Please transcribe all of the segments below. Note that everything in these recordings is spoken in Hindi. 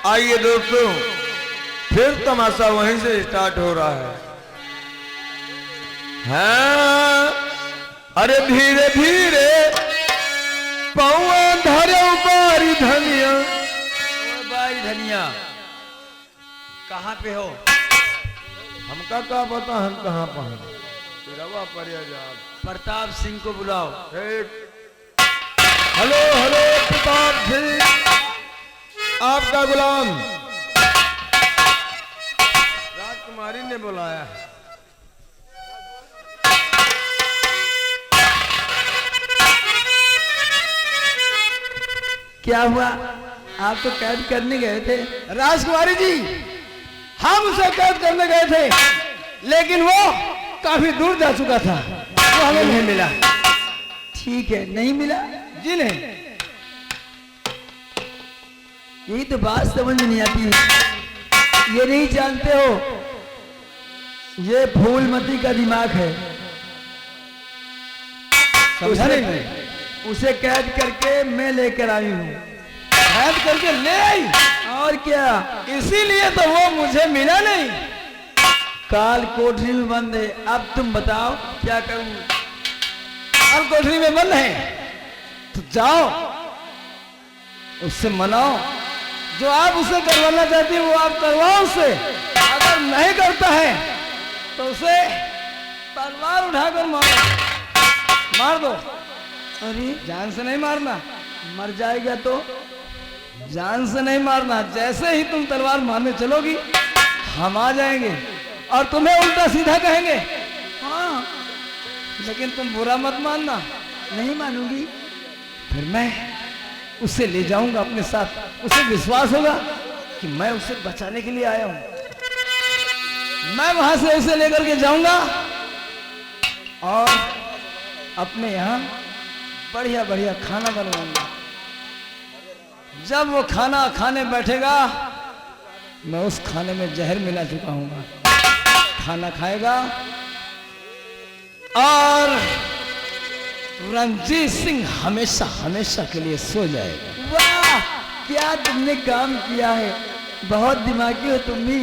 आइए दोस्तों, फिर तमाशा वहीं से स्टार्ट हो रहा है। हाँ, अरे धीरे धीरे पौआ धरे बारी धनिया। बारी धनिया कहाँ पे हो? हमका क्या पता हम कहाँ पर हैं। रवा परियाजाब प्रताप सिंह को बुलाओ। हेलो हेलो प्रताप सिंह, आपका गुलाम राजकुमारी ने बुलाया है। क्या हुआ? आप तो कैद करने गए थे। राजकुमारी जी, हम उसे कैद करने गए थे, लेकिन वो काफी दूर जा चुका था, वो हमें नहीं मिला। ठीक है, नहीं मिला जी नहीं। यही तो बात समझ नहीं आती है। ये नहीं जानते हो, ये फूलमती का दिमाग है। समझा नहीं? उसे कैद करके मैं लेकर आई हूँ। कैद करके ले आई? और क्या, इसीलिए तो वो मुझे मिला नहीं। काल कोठरी में बंद है। अब तुम बताओ क्या करूं? काल कोठरी में बंद है तो जाओ, उससे मनाओ। जो आप उसे करवाना चाहती हो वो आप करवाओ उससे। अगर नहीं करता है तो उसे तलवार उठाकर मारो, मार दो। अरे जान से नहीं मारना, मर जाएगा तो? जान से नहीं मारना। जैसे ही तुम तलवार मारने चलोगी हम आ जाएंगे और तुम्हें उल्टा सीधा कहेंगे। हाँ, लेकिन तुम बुरा मत मानना। नहीं मानूंगी। फिर मैं उसे ले जाऊंगा अपने साथ। उसे विश्वास होगा कि मैं उसे बचाने के लिए आया हूं। मैं वहां से उसे लेकर के जाऊंगा और अपने यहां बढ़िया बढ़िया खाना बनवाऊंगा। जब वो खाना खाने बैठेगा मैं उस खाने में जहर मिला चुका हूँ। खाना खाएगा और रंजीत सिंह हमेशा हमेशा के लिए सो जाएगा। वाह, क्या तुमने काम किया है। बहुत दिमागी हो तुम भी।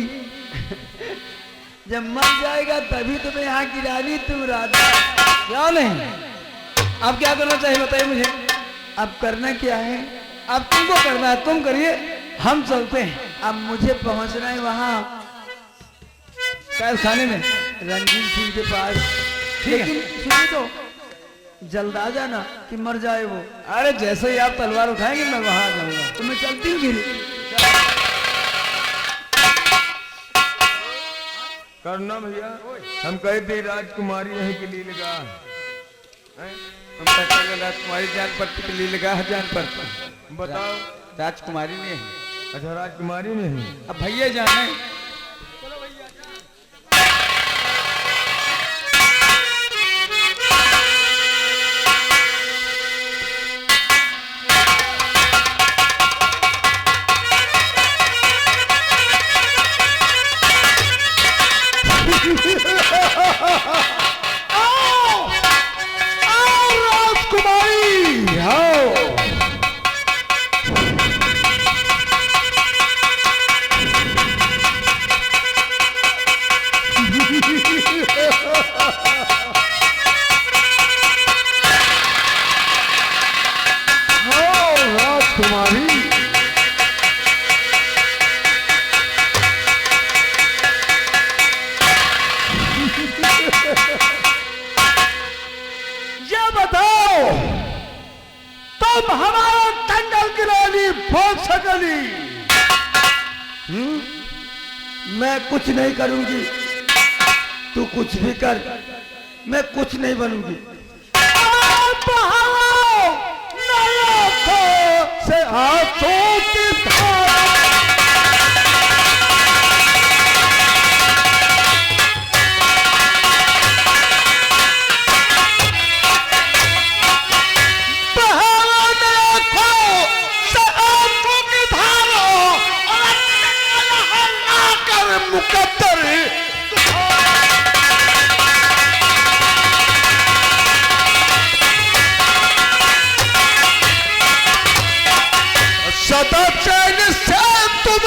जब मर जाएगा तभी तुम्हें यहाँ की रानी तुम राजा। क्या नहीं? अब क्या करना चाहिए बताइए मुझे। अब करना क्या है? अब तुमको करना है, तुम करिए, हम चलते हैं। अब मुझे पहुंचना है वहाँ कैद खाने में रंजीत सिंह के पास। ठीक है। लेकिन सुनो तो, जल्द आ जाना कि मर जाए वो। अरे जैसे ही आप तलवार उठाएंगे मैं वहां आ जाऊंगा। तो मैं चलती हूँ फिर। करना भैया, हम कहे थे राजकुमारी यहीं के लिए लगा। हम पता लगा राजकुमारी जान पड़ती के लिए लगा है। जान पड़ता बताओ। राजकुमारी ने है। अच्छा, राजकुमारी ने ही। अब भैया जाने। राजकुमारी आओ। ये बताओ, तुम हमारा टंडल की रानी भोग सकली? मैं कुछ नहीं करूंगी, तू कुछ भी कर, मैं कुछ नहीं बनूंगी। से हाथों की धारा मुकद्दर सदा चैन से तुम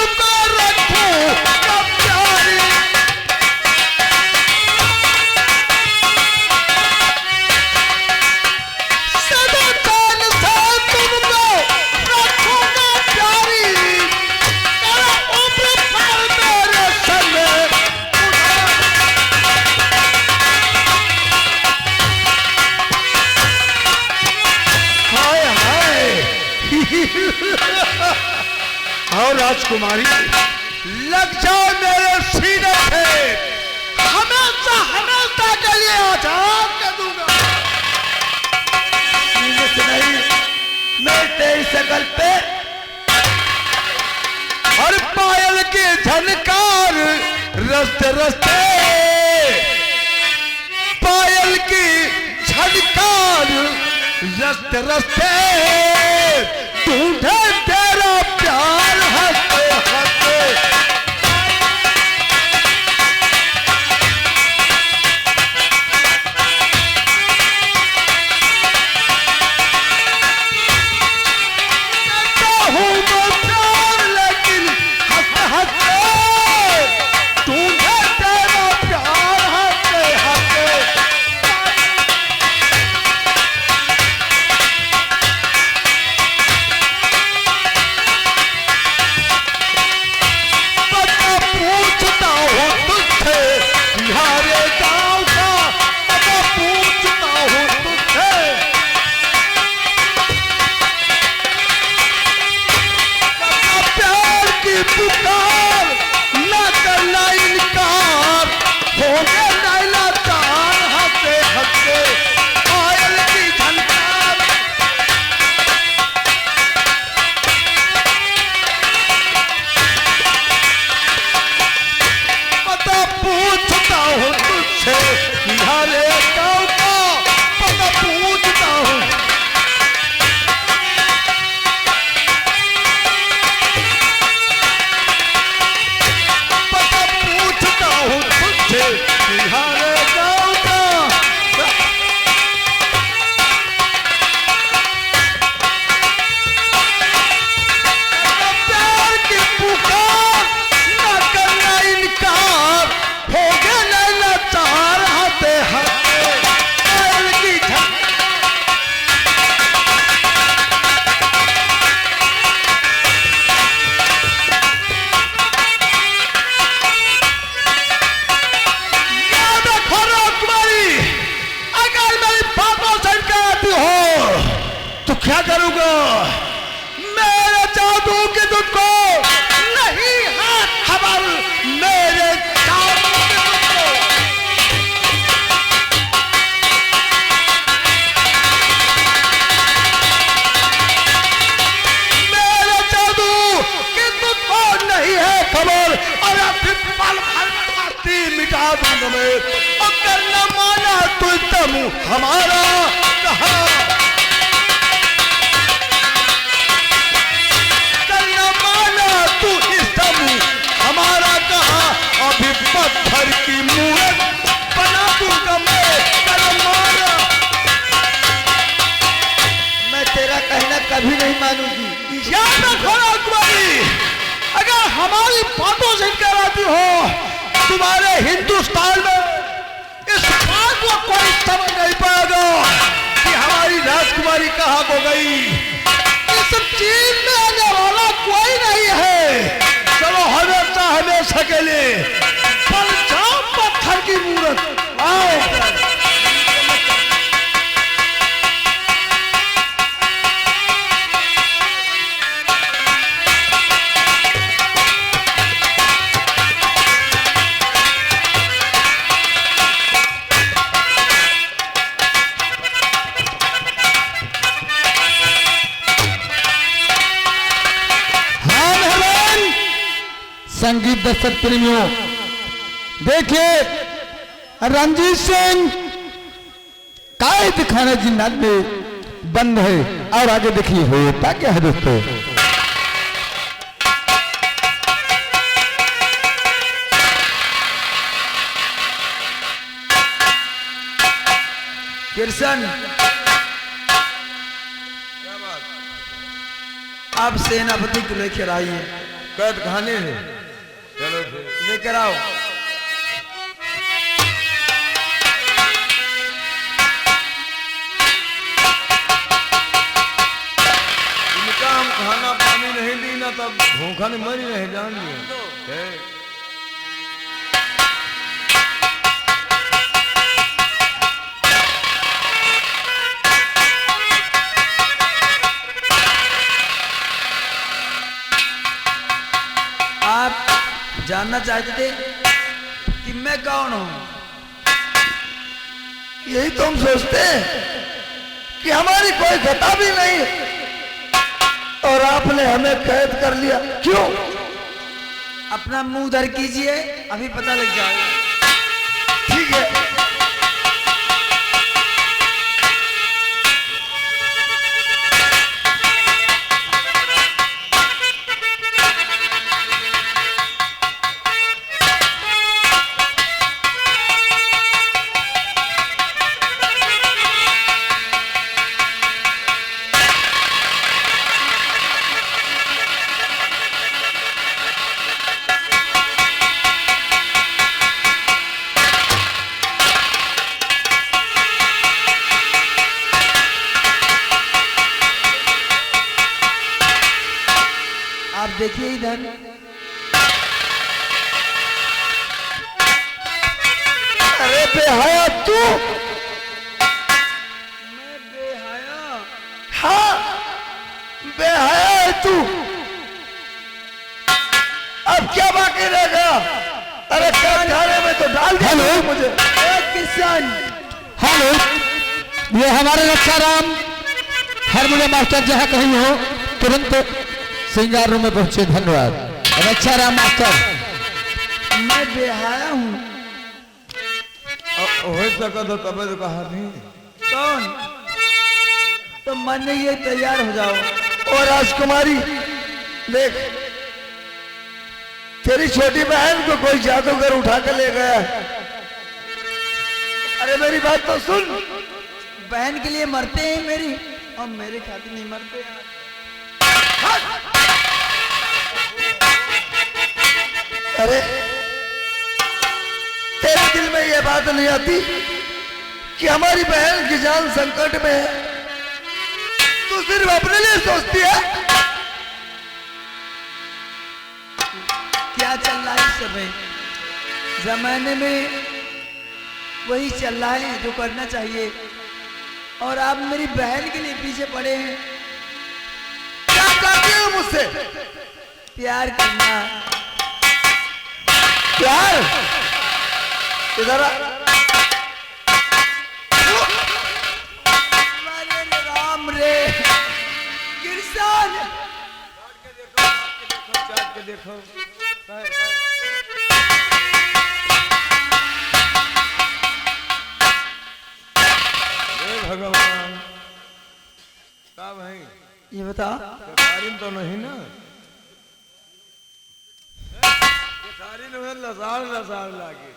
और राजकुमारी लग जाओ मेरे सीने पे, हमेशा हमेशा के लिए आजाद कर दूंगा। सीने से नहीं, मैं तेरी शकल पे और पायल की झनकार रस्ते रस्ते, पायल की झनकार रस्ते रस्ते, ढूंढे तेरा प्यार हंसते हंसते। क्या करूंगा? मेरे जादू की तुझको नहीं है खबर, मेरे जादू की तुझको। मेरे जादू की तुझको नहीं है खबर, और फिर पल भर में मिटा दूंगा मैं। अगर न माना तो तुम हमारा कहा, हमारा कहा, अभी पत्थर की मूरत बना दूंगा मैं, माना। मैं तेरा कहना कभी नहीं मानूंगी। याद रखो राजकुमारी, अगर हमारी बातों से इनकार आती हो, तुम्हारे हिंदुस्तान में इस बात को कोई समझ नहीं पाएगा कि हमारी राजकुमारी कहाँ को गई। इस चीज में आने वाला कोई नहीं है। चलो हमेशा हमेशा के लिए बन जाओ पत्थर की मूरत। आओ संगीत दर्शक प्रेमियों, देखिए रंजीत सिंह काय दिखाना जिन्नात में बंद है, और आगे देखिए होता क्या है दोस्तों। कृष्ण, आप सेनापति को लेकर आइए। कैद खाने में चलो फिर लेकर आओ। इनका हम खाना पानी नहीं दी ना, तब भूखा नहीं मरी नहीं, जान लिया। आप जानना चाहते थे कि मैं कौन हूँ? यही तो हम सोचते हैं कि हमारी कोई खता भी नहीं और आपने हमें कैद कर लिया, क्यों? अपना मुंह उधर कीजिए, अभी पता लग जाएगा। ठीक है, आप देखिए इधर। अरे बेहया तू! मैं बेहया? हाँ, बेहया है तू। अब क्या बाकी रह गया? अरे खाने में तो डाल दिया मुझे। किसान, हेलो, ये हमारे रक्षा राम हारमोनियम मास्टर जहाँ कहीं हो तुरंत सिंगार रूम में पहुंचे। धन्यवाद। रक्षा राम मास्टर, मैं बेहया हूँ। हो सकत हो तबे तो कहा नहीं। कौन? तो मन ये तैयार हो जाओ। और राजकुमारी देख, तेरी छोटी बहन को कोई जादूगर उठा कर ले गया है। अरे मेरी बात तो सुन। बहन के लिए मरते हैं मेरी, और मेरे खातिर नहीं मरते हैं। अरे तेरे दिल में यह बात नहीं आती कि हमारी बहन की जान संकट में है? तू सिर्फ अपने लिए सोचती है। क्या चल रहा है इस समय जमाने में? वही चल रहा है जो करना चाहिए, और आप मेरी बहन के लिए पीछे पड़े हैं। क्या चाहती हो मुझसे? प्यार करना। प्यार? इधर आ। अरे राम रे किसान, चाट के देखो। हे भगवान, का भाई ये बता। तारीम तो नहीं ना? सारी में लसाड़ लसाड़ लागे।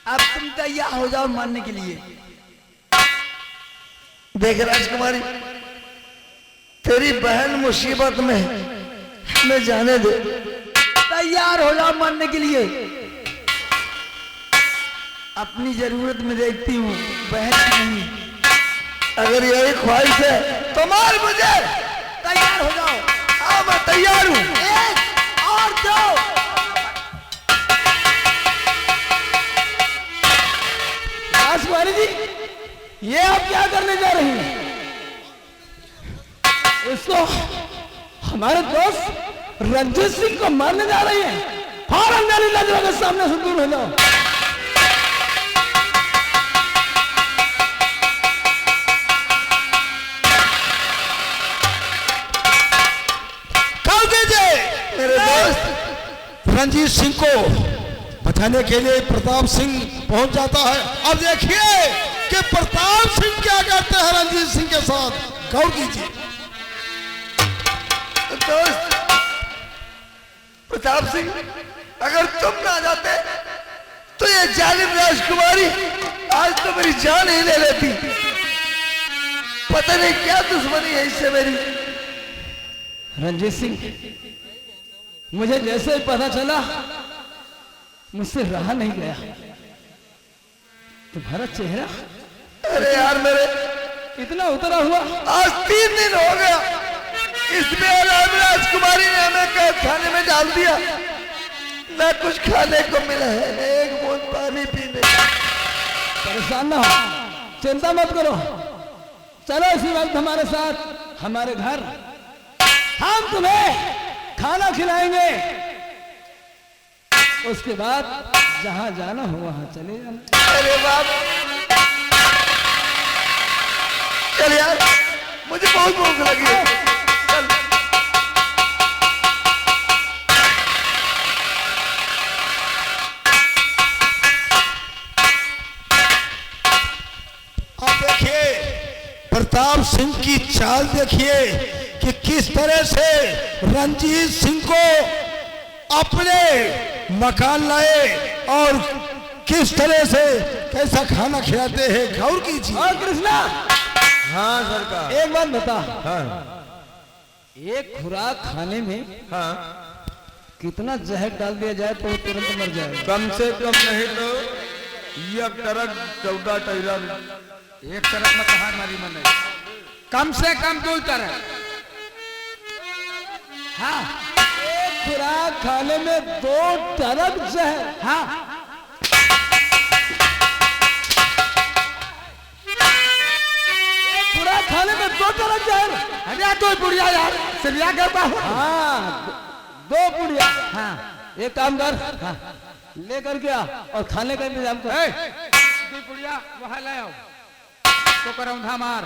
अब तुम तैयार हो जाओ मानने के लिए। देख राजकुमारी, तेरी बहन मुसीबत में है, हमें जाने दे। तैयार हो जाओ मानने के लिए। अपनी जरूरत में देखती हूँ, बहन की नहीं। अगर यही ख्वाहिश है तो मार मुझे। तैयार हो जाओ। हाँ, मैं तैयार हूँ। एक और दो। राजकुमारी जी, ये आप क्या करने जा रही हैं? इसको हमारे दोस्त रंजीत सिंह को मारने जा रही हैं। और अंजानी नजरों के सामने से दूर हो जाओ। मेरे दोस्त रंजीत सिंह को बचाने के लिए प्रताप सिंह पहुंच जाता है। अब देखिए कि प्रताप सिंह क्या करते हैं रंजीत सिंह के साथ, गौर कीजिए। दोस्त प्रताप सिंह, अगर तुम ना जाते तो ये जालिम राजकुमारी आज तो मेरी जान ही ले लेती। पता नहीं क्या दुश्मनी है इससे मेरी। रंजीत सिंह, मुझे जैसे ही पता चला मुझसे रहा नहीं गया। तुम्हारा चेहरा अरे यार, मेरे इतना उतरा हुआ। आज 3 दिन हो गया, इसमें राजकुमारी ने हमें कैद खाने में डाल दिया। ना कुछ खाने को मिला है, न एक बूंद पानी पीने। परेशान ना हो, चिंता मत करो। चलो इसी वक्त हमारे साथ हमारे घर, हम तुम्हें खाना खिलाएंगे, उसके बाद जहां जाना हो वहां चले जाना। अरे बाप, चल यार, मुझे बहुत भूख लगी है। चल। आप देखिए प्रताप सिंह की चाल देखिए कि किस तरह से रंजीत सिंह को अपने मकान लाए और किस तरह से कैसा खाना खिलाते हैं, गौर कीजिए। और कृष्णा, हाँ सरकार। एक बात बता, हाँ एक खुराक खाने में हाँ, कितना जहर डाल दिया जाए तो वो तुरंत मर जाएगा? कम से कम नहीं तो 1 ट्रक 14 ट्रेलर। एक तरफ में कहा मारी मन कम से कम 2 तरफ। हाँ, एक खुराक खाने में 2 टरक जहर। हाँ, खुराक खाने में 2 टरक जहर। अरे तो बुढ़िया यार, सिरिया के पास। हाँ, 2 पुड़िया। हाँ, एक काम कर, हाँ, लेकर के आ और खाने का इंतजाम कर। 2 बुढ़िया वहां ले आओ तो करौंधा मार।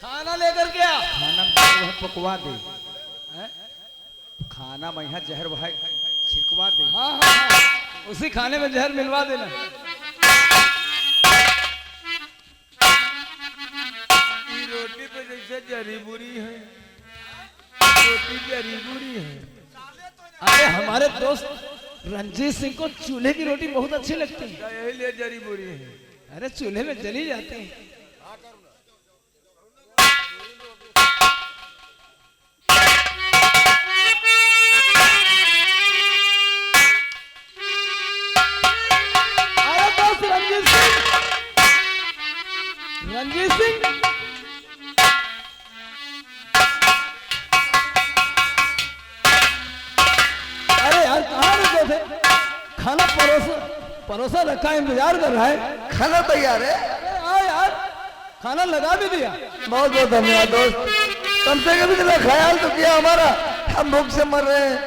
खाना लेकर के आ। खाना में पकवा दे, खाना में यहाँ जहर वह छिड़कवा दे। हाँ हाँ हाँ, उसी खाने में जहर मिलवा देना। ये रोटी पे जैसे जरी बुरी है, रोटी जरी बुरी है। अरे हमारे दोस्त रंजीत सिंह को चूल्हे की रोटी बहुत अच्छी लगती है। यही लिए जरी बुरी है। अरे चूल्हे में जली जाती है। अरे दोस्त रंजीत सिंह, रंजीत सिंह, अरे यार कहाँ रुके थे? खाना परोसा रखा है, इंतजार कर रहा है। खाना तैयार है। अरे हाँ यार, खाना लगा भी दिया। बहुत बहुत धन्यवाद दोस्त, कम से कम इतना ख्याल तो किया हमारा, हम भूख से मर रहे हैं।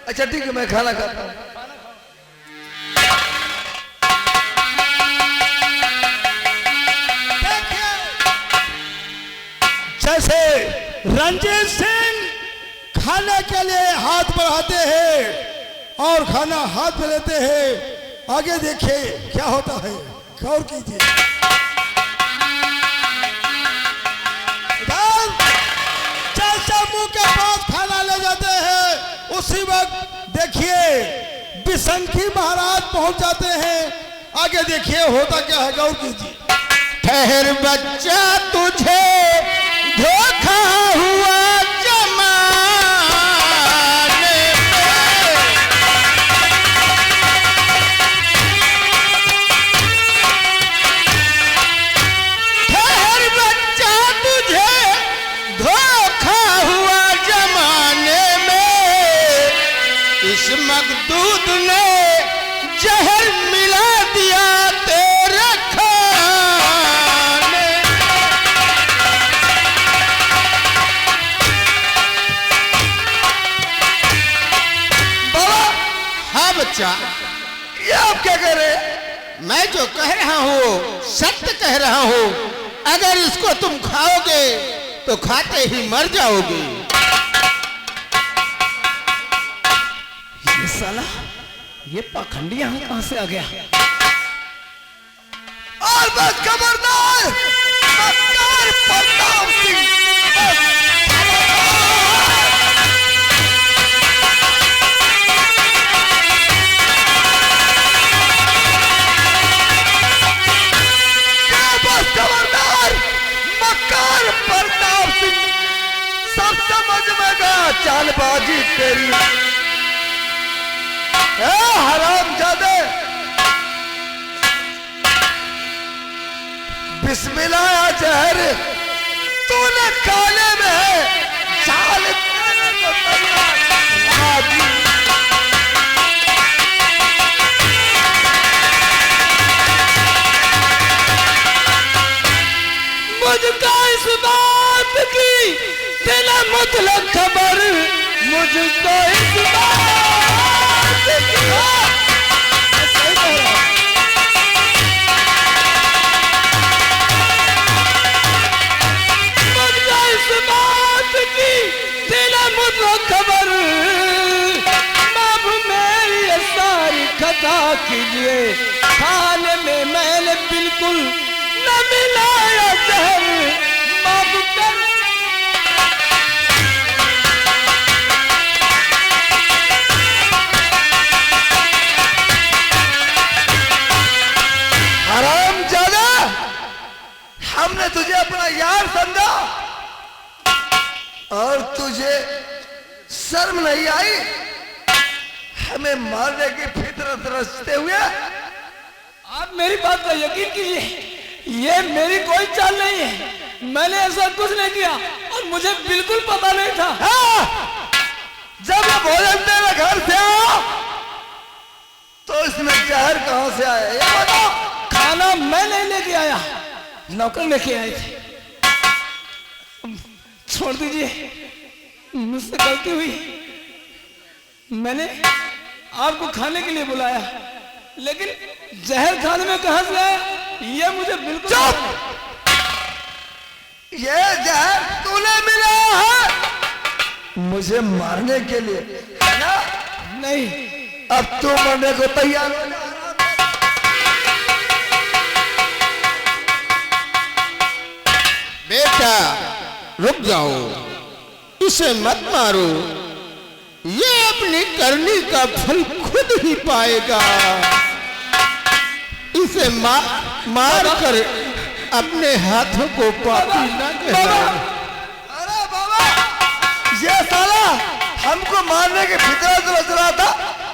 अच्छा ठीक है, मैं खाना खाता हूँ। जैसे रंजीत सिंह खाने के लिए हाथ बढ़ाते हैं और खाना हाथ में लेते हैं, आगे देखिए क्या होता है, गौर कीजिए। जैसे मुंह के पास खाना ले जाते हैं, उसी वक्त देखिए बिसंखी महाराज पहुंच जाते हैं। आगे देखिए होता क्या है, गौर कीजिए। ठहर बच्चा तुझे धोखा हुआ जमाने पे, ठहर बच्चा तुझे धोखा हुआ जमाने में, इस मखदूद ने जहर मिला दिया तेरे खाने। हाँ बच्चा, ये आप क्या कह रहे हैं? मैं जो कह रहा हूँ सत्य कह रहा हूँ। अगर इसको तुम खाओगे तो खाते ही मर जाओगे। ये साला, ये पाखंडी यहाँ कहाँ से आ गया? और बस खबरदार, मक्कार प्रताप सिंह, बस खबरदार, मक्कार प्रताप सिंह, सब समझ में गया चालबाजी तेरी। हरामजादे, बिस्मिल्लाह जहर तूने खाने में है, चाल तेरे को तैयार करा दी। मुझको इस बात की तेरा मतलब खबर, मुझको इस बात की। सही कह रहा है। मुझको इस बात की तेरा मतलब खबर, माफ मेरी ये सारी खता कीजिए, खाने में मैंने बिल्कुल न मिलाया जहर, माफ कर। हरामजादा, हमने तुझे अपना यार समझा और तुझे शर्म नहीं आई हमें मारने की फितरत रचते हुए? आप मेरी बात का यकीन कीजिए, ये मेरी कोई चाल नहीं है, मैंने ऐसा कुछ नहीं किया और मुझे बिल्कुल पता नहीं था। हाँ, जब ये भोजन तेरे घर से आया तो इसमें जहर कहां से आया ये बताओ। खाना मैं नहीं लेके आया, नौकर लेके आए थे। छोड़ दीजिए, मुझसे गलती हुई, मैंने आपको खाने के लिए बुलाया, लेकिन जहर खाने में कहां से आया ये मुझे बिल्कुल चुप! ये जहर तूने मिला है मुझे मारने के लिए, है ना? नहीं। अब तू मरने को तैयार हो जा। बेटा रुक जाओ, इसे मत मारो, ये अपनी करनी का फल खुद ही पाएगा। इसे मार कर अपने हाथों को पापी न कहना। अरे बाबा, ये साला हमको मारने की फितरत रच रहा था,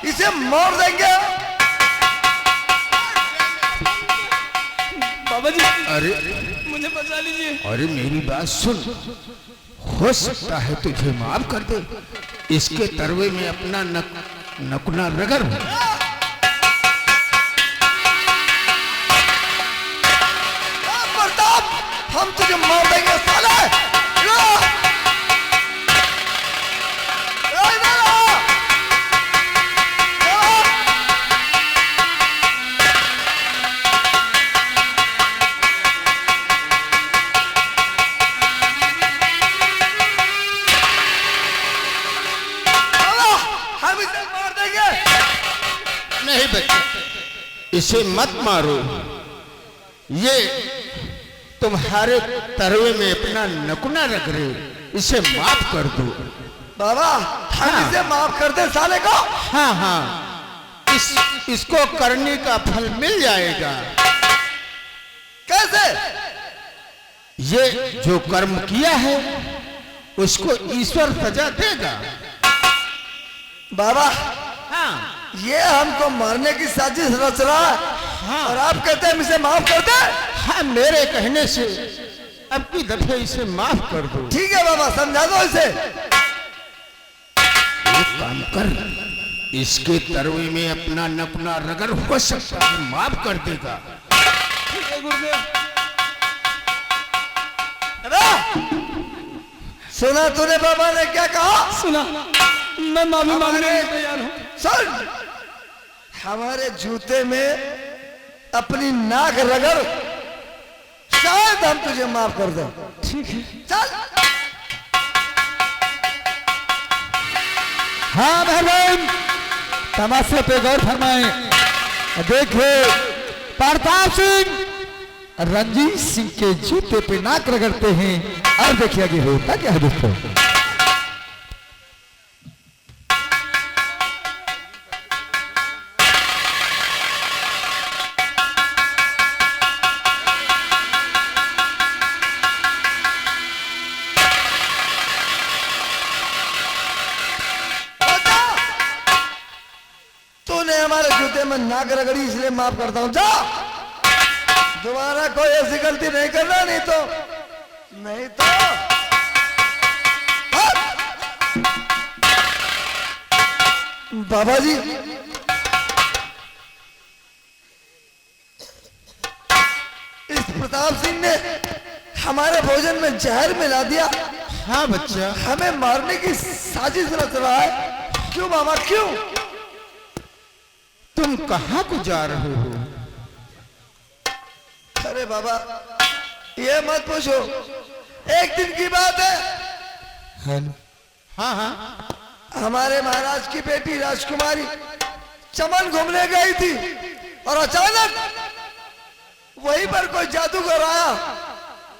इसे मार देंगे। बाबा जी, अरे मुझे बचा लीजिए। अरे मेरी बात सुन, हो सकता है तुझे माफ कर दे, इसके तरवे में अपना नकुना रगड़। प्रताप, हम तुझे मार देंगे साले। हम इसे मार देंगे। नहीं बच्चे, इसे मत मारो, ये तुम्हारे तरवे में अपना नकुना रख रहे, इसे माफ कर दो। बाबा, हम हाँ। इसे माफ कर दे साले को। हाँ हाँ, इसको करने का फल मिल जाएगा। कैसे? ये जो कर्म किया है उसको ईश्वर सजा देगा। बाबा, हाँ ये हमको मारने की साजिश रच रहा है, हाँ। और आप कहते हैं हम इसे माफ कर दे? हाँ, मेरे कहने से अब की दफे इसे माफ कर दो। ठीक है बाबा, समझा दो इसे। एक काम कर, इसके तरवे में अपना नकुना रगड़, हो सकता है माफ कर देगा। ठीक है गुरुदेव। सुना तूने बाबा ने क्या कहा? सुना, मैं माफी मांगने के लिए तैयार हूँ। सुन, हमारे जूते में अपनी नाक रगड़, शायद हम तुझे माफ कर दें। ठीक है। चल। हाँ बहन, तमाशे पे गौर फरमाएं। देखिए, प्रताप सिंह रंजीत सिंह के जूते पे नाक रगड़ते हैं, और देखिए आगे होता क्या है दोस्तों। तूने हमारे जूते में नाक रगड़ी, इसलिए माफ करता हूं। जा, दोबारा कोई ऐसी गलती नहीं करना, नहीं तो हाँ। बाबा जी, इस प्रताप सिंह ने हमारे भोजन में जहर मिला दिया, हाँ बच्चा, हमें मारने की साजिश रच रहा है। क्यों बाबा क्यों? तुम कहाँ को जा रहे हो? अरे बाबा ये मत पूछो, एक दिन की बात है। हाँ हाँ, हमारे महाराज की बेटी राजकुमारी चमन घूमने गई थी और अचानक वहीं पर कोई जादूगर आया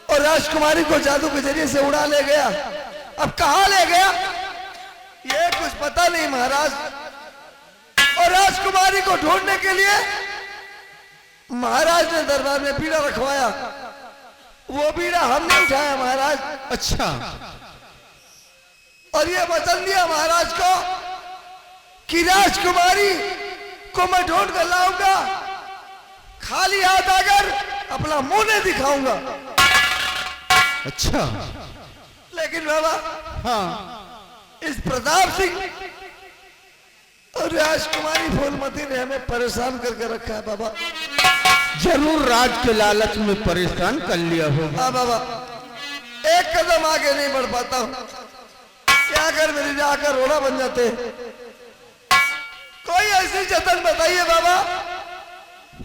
और राजकुमारी को जादू के जरिए से उड़ा ले गया। अब कहाँ ले गया ये कुछ पता नहीं महाराज। और राजकुमारी को ढूंढने के लिए महाराज ने दरबार में बीड़ा रखवाया, वो बीड़ा हमने उठाया महाराज। अच्छा, और ये वचन दिया महाराज को कि राजकुमारी को मैं ढूंढ कर लाऊंगा, खाली हाथ आकर अपना मुंह नहीं दिखाऊंगा। अच्छा, लेकिन बाबा हाँ, इस प्रताप सिंह और राजकुमारी फूलमती ने हमें परेशान करके रखा है बाबा। जरूर राज के लालच में परेशान कर लिया हो। हाँ बाबा, एक कदम आगे नहीं बढ़ पाता हूँ, क्या कर मेरी जाकर रोना बन जाते हैं। कोई ऐसी जतन बताइए बाबा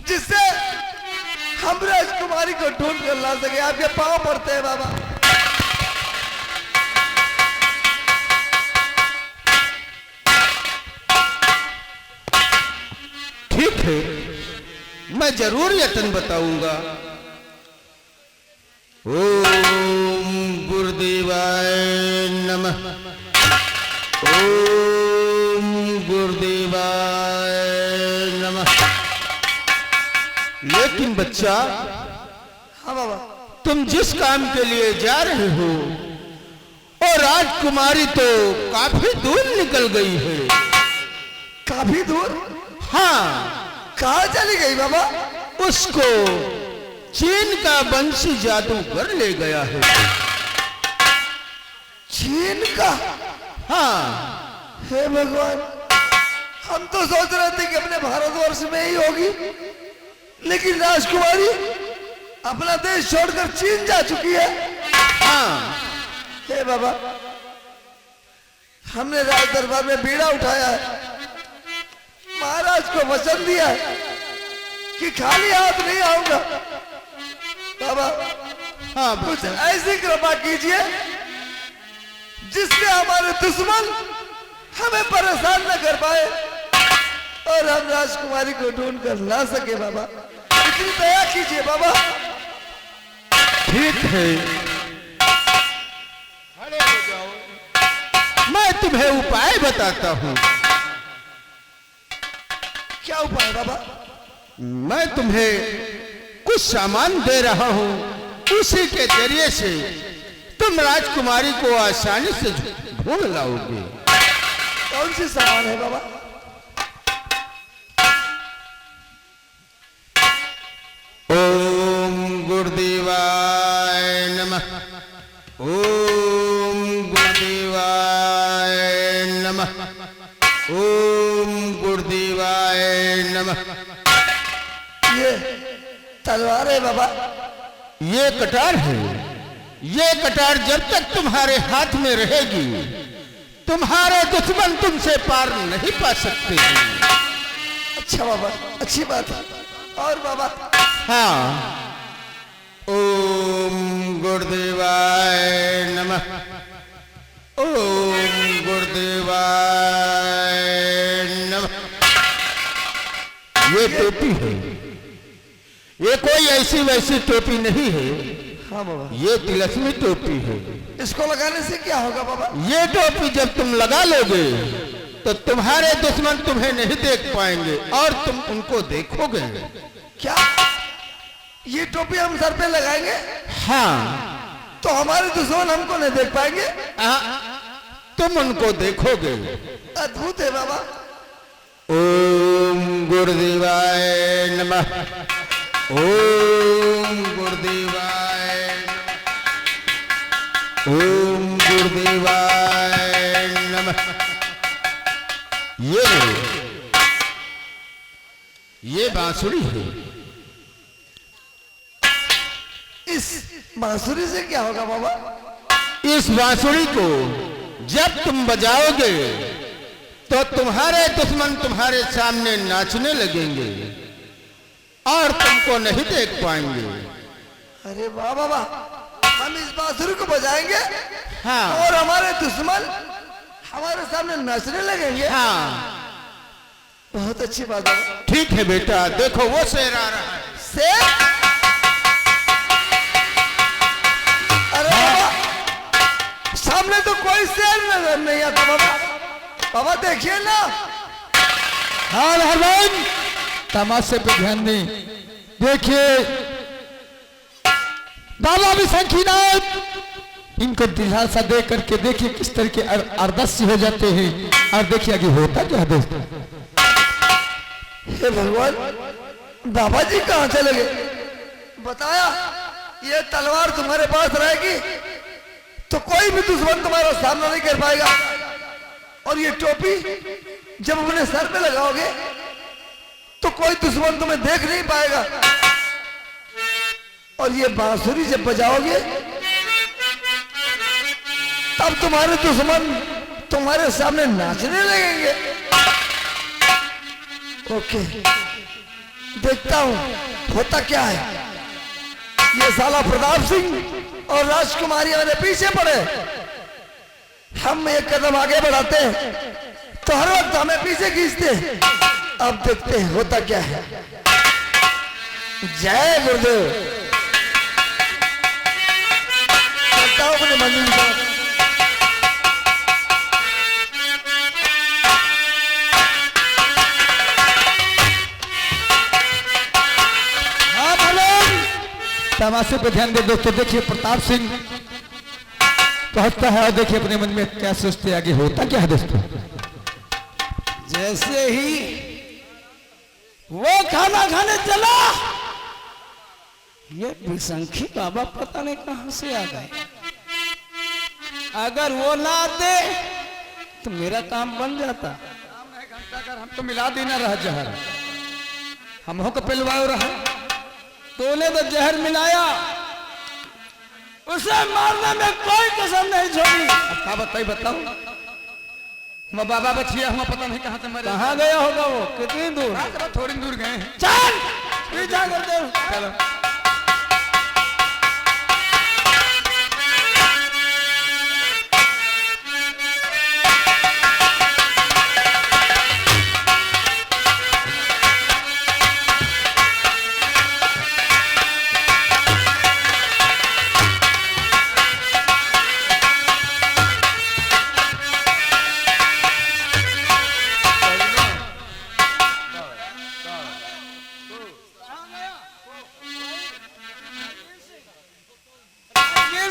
जिससे हम राजकुमारी को ढूंढ कर ला सके। आपके पांव पड़ते हैं बाबा। ठीक है, मैं जरूर यत्न बताऊंगा। ओम गुरुदेवाय नमः। ओम गुरुदेवाय नमः। लेकिन बच्चा, हाँ बाबा, तुम जिस काम के लिए जा रहे हो और राजकुमारी तो काफी दूर निकल गई है। काफी दूर? हाँ, कहाँ चली गई बाबा? उसको चीन का बंशी जादूगर ले गया है। चीन का? हाँ, हे भगवान, हम तो सोच रहे थे कि अपने भारतवर्ष में ही होगी, लेकिन राजकुमारी अपना देश छोड़कर चीन जा चुकी है। हाँ, हे बाबा, हमने राज दरबार में बीड़ा उठाया है, महाराज को वचन दिया है कि खाली हाथ नहीं आऊंगा। बाबा हाँ कुछ बच्चा। ऐसी कृपा कीजिए जिससे हमारे दुश्मन हमें परेशान न कर पाए और हम राजकुमारी को ढूंढ कर ला सके। बाबा इतनी दया कीजिए बाबा। ठीक है, मैं तुम्हें उपाय बताता हूँ। क्या उपाय बाबा? मैं तुम्हें कुछ सामान दे रहा हूँ, उसी के जरिए से तुम राजकुमारी को आसानी से ढूंढ लाओगे। कौन सी सामान है बाबा? ओम गुरुदेवाय नमः। ओम गुरुदेवाय नमः। ओम गुरुदेवाय नमः। ये तलवार है बाबा? ये कटार है। ये कटार जब तक तुम्हारे हाथ में रहेगी, तुम्हारे दुश्मन तुमसे पार नहीं पा सकते। अच्छा बाबा, अच्छी बात है। और बाबा? हाँ, ओम गुरुदेवाय नमः। ओम गुरुदेवाय नमः। ये टोपी है, ये कोई ऐसी वैसी टोपी नहीं है। हाँ बाबा। ये तिलस्मी टोपी है। इसको लगाने से क्या होगा बाबा? ये टोपी जब तुम लगा लोगे तो तुम्हारे दुश्मन तुम्हें नहीं देख पाएंगे और तुम उनको देखोगे। क्या ये टोपी हम सर पे लगाएंगे हाँ, तो हमारे दुश्मन हमको नहीं देख पाएंगे? तुम उनको देखोगे। अद्भुत है बाबा। ओम गुरुदेवाय नमः। ओम गुरुदेवाय। ओम गुरुदेवाय नमः। ये बांसुरी है। इस बांसुरी से क्या होगा बाबा? इस बांसुरी को जब तुम बजाओगे तो तुम्हारे दुश्मन तुम्हारे सामने नाचने लगेंगे और तुमको नहीं देख पाएंगे। अरे वाह बाबा, हम इस बांसुरी को बजाएंगे हाँ और हमारे दुश्मन हमारे सामने नाचने लगेंगे। हाँ बहुत अच्छी बात है। ठीक है बेटा, देखो वो शेर आ रहा है। शेर? अरे बाबा, सामने तो कोई शेर नजर नहीं आता बाबा। बाबा देखिए ना। हाँ रहमान, तमाशे पे ध्यान दें। देखिए बाबा विशंखीनाथ इनको दिलासा दे करके देखिए किस तरह के अरदस्य हो जाते हैं। और देखिए आगे होता क्या है दोस्तों। हे भगवान, बाबा जी कहाँ चले गए? बताया ये तलवार तुम्हारे पास रहेगी तो कोई भी दुश्मन तुम्हारा सामना नहीं कर पाएगा, और ये टोपी जब अपने सर पे लगाओगे तो कोई दुश्मन तुम्हें देख नहीं पाएगा, और ये बांसुरी जब बजाओगे तब तुम्हारे दुश्मन तुम्हारे सामने नाचने लगेंगे। ओके, देखता हूं होता क्या है। ये साला प्रताप सिंह और राजकुमारी मेरे पीछे पड़े, हम एक कदम आगे बढ़ाते हैं तो हर वक्त हमें पीछे खींचते हैं। अब देखते हैं होता क्या है। जय गुरुदेव। चलता हूं अपने मंदिर पर। तमाशे पे ध्यान दे दोस्तों। देखिए प्रताप सिंह पहुंचता है और देखिए अपने मन में क्या सोचते आगे होता क्या है दोस्तों। जैसे ही वो खाना खाने चला, ये विशंखी बाबा पता नहीं कहां से आ गए। अगर वो ना आते तो मेरा काम बन जाता। हम तो मिला देना रहा जहर, हम हो पिलवाओ रहा। तूने तो जहर मिलाया, उसे मारने में कोई कसर नहीं छोड़ी। क्या बताई बताओ। मैं बाबा बचिया हूँ, पता नहीं कहाँ से मरे। कहाँ गया होगा वो, कितनी दूर? थोड़ी दूर गए हैं। चल पीछा करते हो। चलो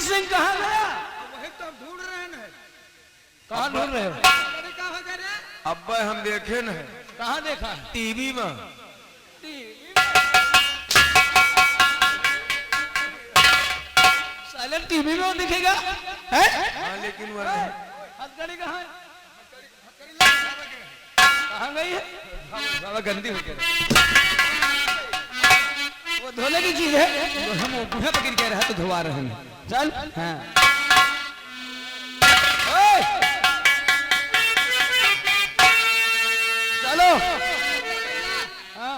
सिंह कहाँ गया? वही तो हम ढूंढ रहे हैं। कहाँ ढूंढ रहे हो? अब हम देखे न है। कहाँ देखा है? टीवी में। साइलेंट टीवी में वो दिखेगा है? हाँ लेकिन वो नहीं। हथकड़ी कहाँ है? कहाँ गई है? बाबा गंदी हो गया। वो धोने की चीज है। हम बूढ़ा पकड़ के रहा तो धोवा रहे हैं। चल हाँ चलो। हाँ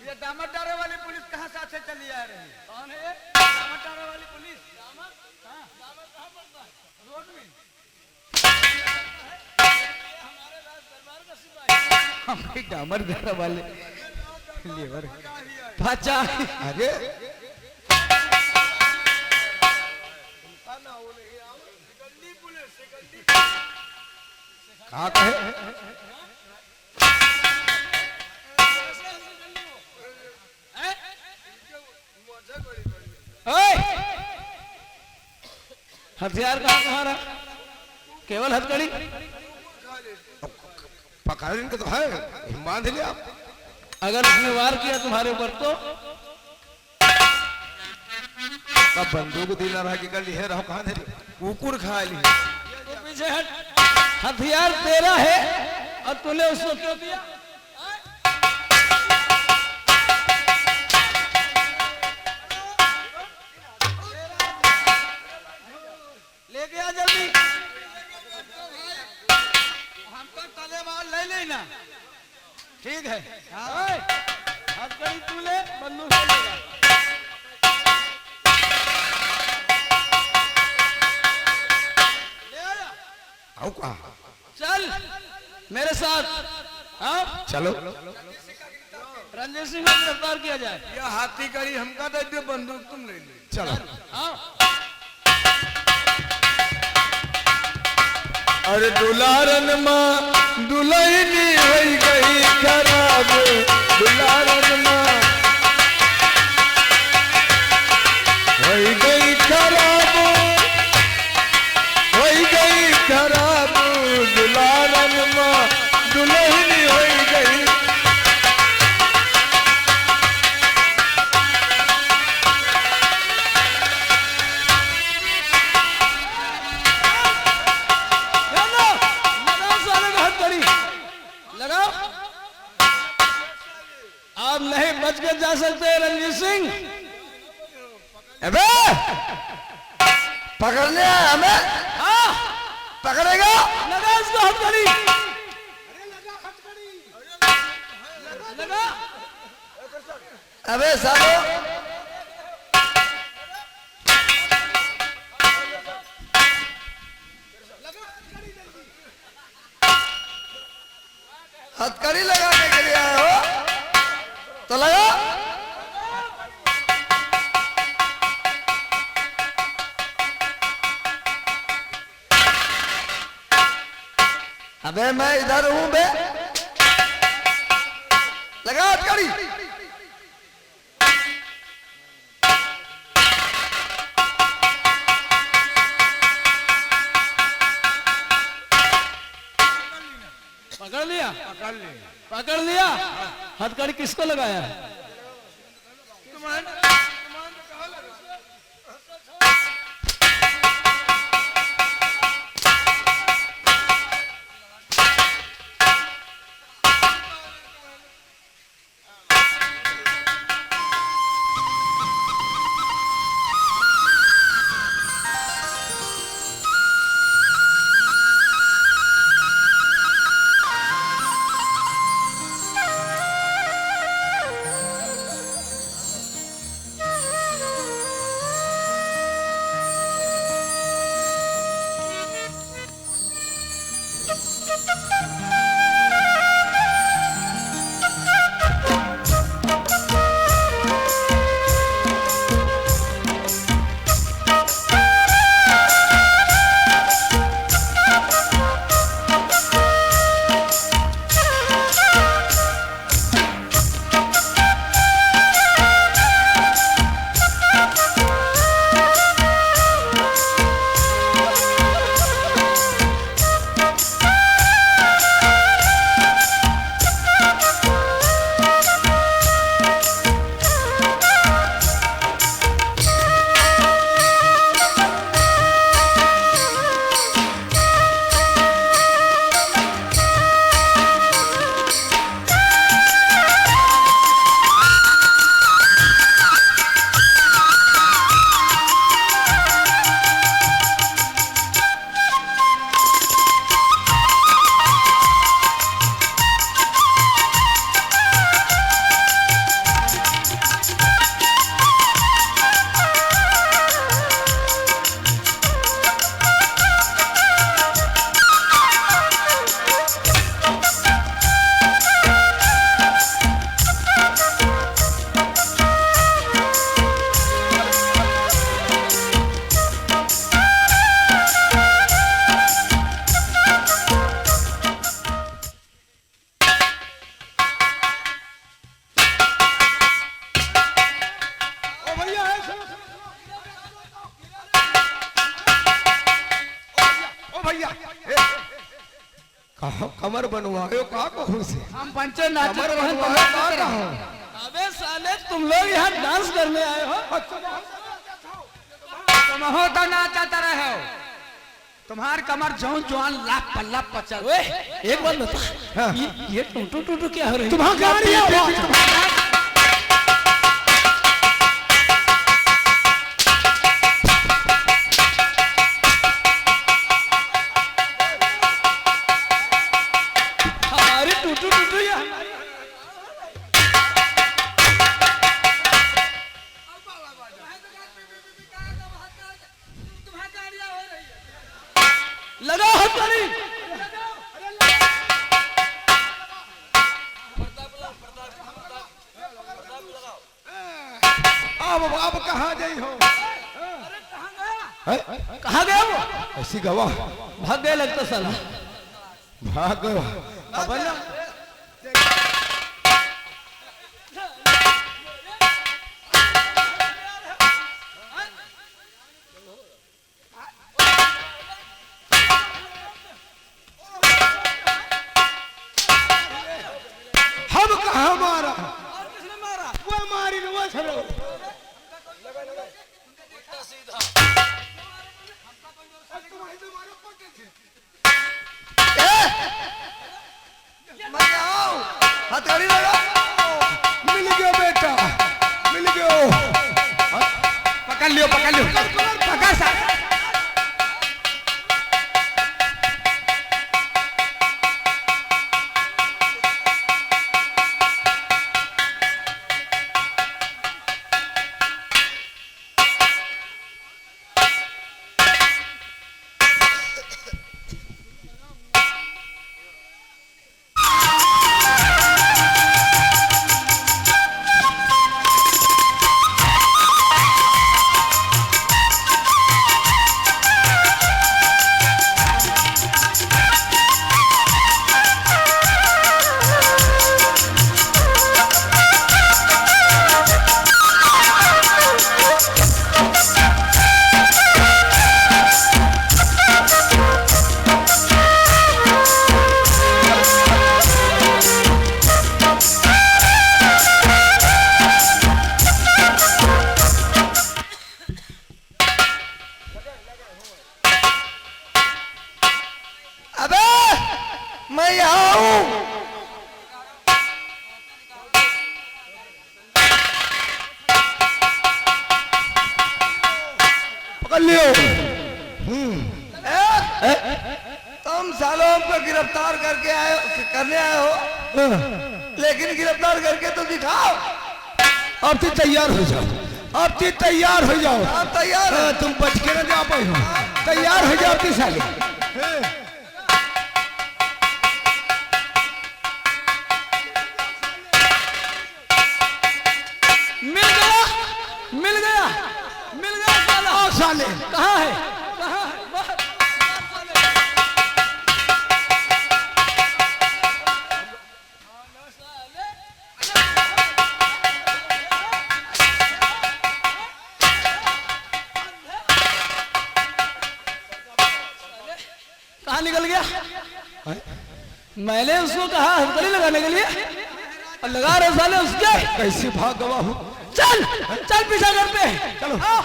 ये दामद डारे वाली पुलिस कहाँ से चली आ रही है? कौन है ये? दामद डारे वाली पुलिस। दामद? हाँ, दामद कहाँ पड़ता है? रोड में। हमारे राज दरबार का सिपाही। हम डामर घर वाले लेबर भाचा। अरे कहाँ कहे हथियार कहाँ तुम्हारा? केवल हथकड़ी? पकड़ इनका तो है, बांध लिया आप। अगर उसने वार किया तुम्हारे ऊपर तो कब बंदूक दिला रहा कि कल है रहो कहाँ थे? कुकुर खा ली। तो पीछे हट। हथियार तेरा है और तूने उसको क्यों दिया? लेके आ जल्दी। हमको तलेवार ले लेना। ठीक है। ओए, हथकड़ी तू ले, बंदूक ले लेगा। ले आया। आओ का चल मेरे साथ। हाँ, चलो। रंजीत सिंह को गिरफ्तार किया जाए। यह हाथी करी हमका दे दे, बंदूक तुम ले लो। चलो। हाँ, अरे दुलारन माँ दुल्हनी हो गई खराब, दुलारन माँ हो गई खराब, हो गई खराब, दुलारन माँ दुल्हनी हो गई। लगाओ। आप नहीं बच के जा सकते रणजीत सिंह। अबे पकड़ने आया हमें, हाँ, पकड़ेगा? लगा इसको हथकड़ी। लगा। अबे सालो हथकड़ी लगाने के लिए आए हो तो लगा। अबे मैं इधर हूं बे, लगा हथकड़ी। पकड़ लिया। पकड़ ले। पकड़ लिया। हथकड़ी किसको लगाया है? कमर बनवायो का कहूं से हम पंचे नाचे कमर तो हैं, बनवायो तुम का लोग कहूं। अबे साले तुम लोग यहाँ डांस करने आए हो। तुम हो तो नाचता रहे हो, तुम्हार कमर जौन जौन लाप पल्ला पचल। ओए, एक बात बता, ये टूटू टूटू क्या हो रही है? तुम्हारा गाड़ी है लगाओ हथकड़ी। अब कहाँ गई हो? कहाँ गया वो? ऐसी गवाह भाग गया लगता साला। भाग गयो। अब ना हम कहाँ मारा? वो मारी वो छलो। मैं आओ हथकड़ी लगा। मिल गयो बेटा, मिल गयो। पकड़ लियो, पकड़ लियो, पकड़ सा। अबे मैं यहाँ हूँ। पकड़ लियो। तुम सालों हमको गिरफ्तार करके करने आए हो, लेकिन गिरफ्तार करके तो दिखाओ। अब तुम तैयार हो जाओ, अब तुम तैयार हो जाओ। आप तैयार हो? तुम बच के न जा पाए हो। तैयार हो जाओ तुम साले। मिल गया, मिल गया, मिल गया साला। आओ साले। कहाँ है? कहाँ है? बाहर। कहाँ निकल गया? मैंने उसको कहा हथकड़ी लगाने के लिए और लगा रहे साले उसके। कैसे भाग गवा हूँ? चल चल पीछा करते हैं। चलो। आओ।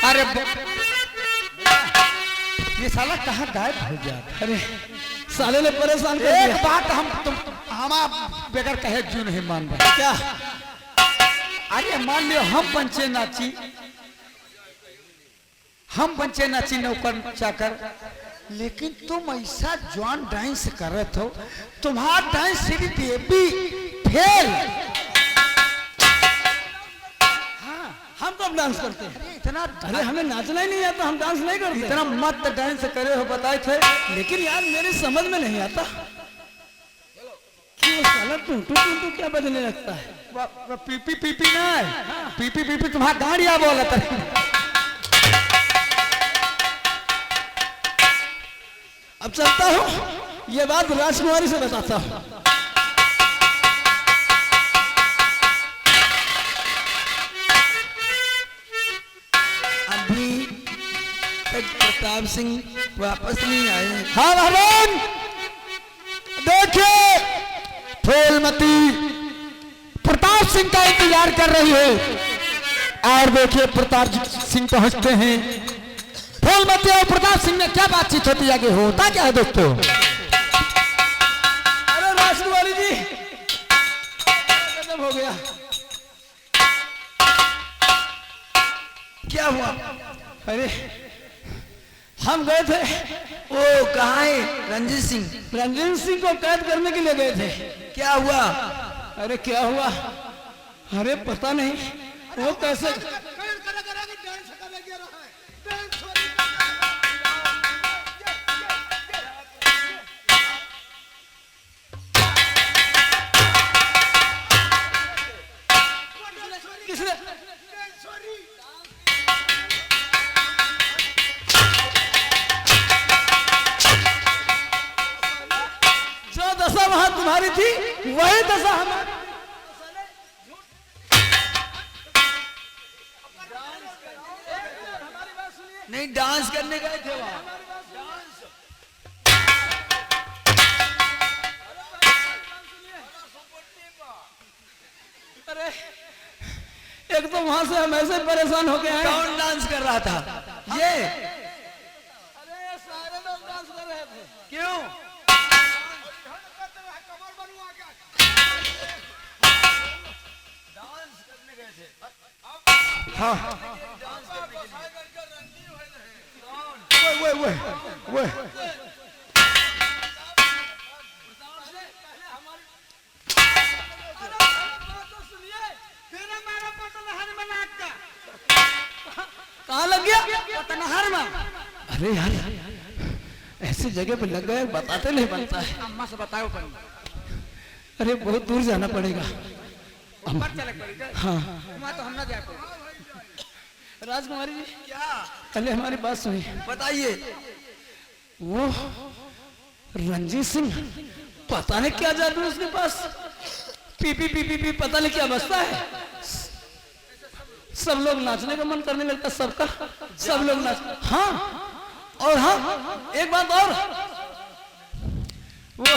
अरे ये साला कहाँ गायब हो गया? अरे साले ने परेशान कर एक दिया। बात हम आप बगैर कहे क्यों नहीं मान रहे? क्या? अरे मान लियो हम पंचे नाची नौकर चाकर, लेकिन तुम ऐसा जॉन डांस करत हो, तुम्हारा डांस सिर्फ बेबी फेल। हम कब डांस करते हैं? अरे इतना अरे हमें नाचना ही नहीं आता, हम डांस नहीं करते। इतना मत डांस करे हो बताए थे। लेकिन यार मेरी समझ में नहीं आता कि वो साला टुंटू टुंटू क्या बजने लगता है। पीपी पीपी ना है, पीपी पीपी तुम्हारा गाड़िया बोला था। अब चलता हूँ, ये बात राजकुमारी से बताता हूँ। अभी तक प्रताप सिंह वापस नहीं आए। हाँ भगवान, देखिए फूलमती प्रताप सिंह का इंतजार कर रही है और देखिए प्रताप सिंह पहुंचते हैं। फूलमती और प्रताप सिंह में क्या बातचीत होती है, आगे होता क्या है दोस्तों? अरे राजकुमारी जी, खत्म हो गया। क्या हुआ? अरे हम गए थे, वो कहाँ है? रंजीत सिंह। रंजीत सिंह को कैद करने के लिए गए थे। क्या हुआ? अरे क्या हुआ? अरे पता नहीं वो कैसे किसने जो दशा वहां तुम्हारी थी वही दशा हमारी। नहीं, डांस करने गए थे वहां। अरे एक तो वहां से हम ऐसे परेशान हो गए हैं। कौन डांस कर रहा था? ये अरे सारे लोग डांस कर रहे थे। क्यों? वो कहाँ लग गया? पतनहर में। अरे यार ऐसी जगह पे लग गए, बताते नहीं बनता है। अम्मा से बताओ पर अरे बहुत दूर जाना पड़ेगा। हाँ वहाँ तो हम ना जा पाए। राजकुमारी जी क्या? पहले हमारी बात सुनिए। बताइए। वो रंजीत सिंह पता नहीं क्या जादू है उसके पास। पी पी पी पी पी पता नहीं क्या बसता है। सब लोग नाचने का मन करने लगता, सबका सब लोग नाच। हाँ और हाँ एक बात और, वो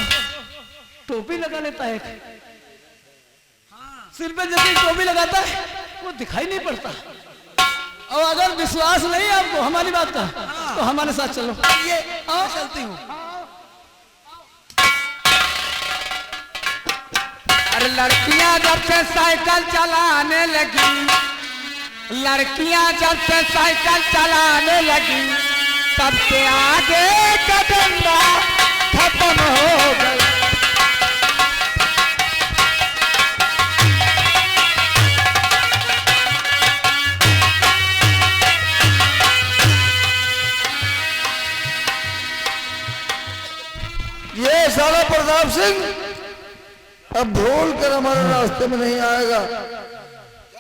टोपी लगा लेता है। सिर पे जैसे टोपी लगाता है वो दिखाई नहीं पड़ता। और अगर विश्वास नहीं आपको हमारी बात का तो हमारे साथ चलो। ये मैं चलती हूँ। अरे लड़कियां जब से साइकिल चलाने लगी, लड़कियां जब से साइकिल चलाने लगी, तब से आगे का धंधा खत्म हो गया। ये साला प्रताप सिंह अब भूल कर हमारे रास्ते में नहीं आएगा।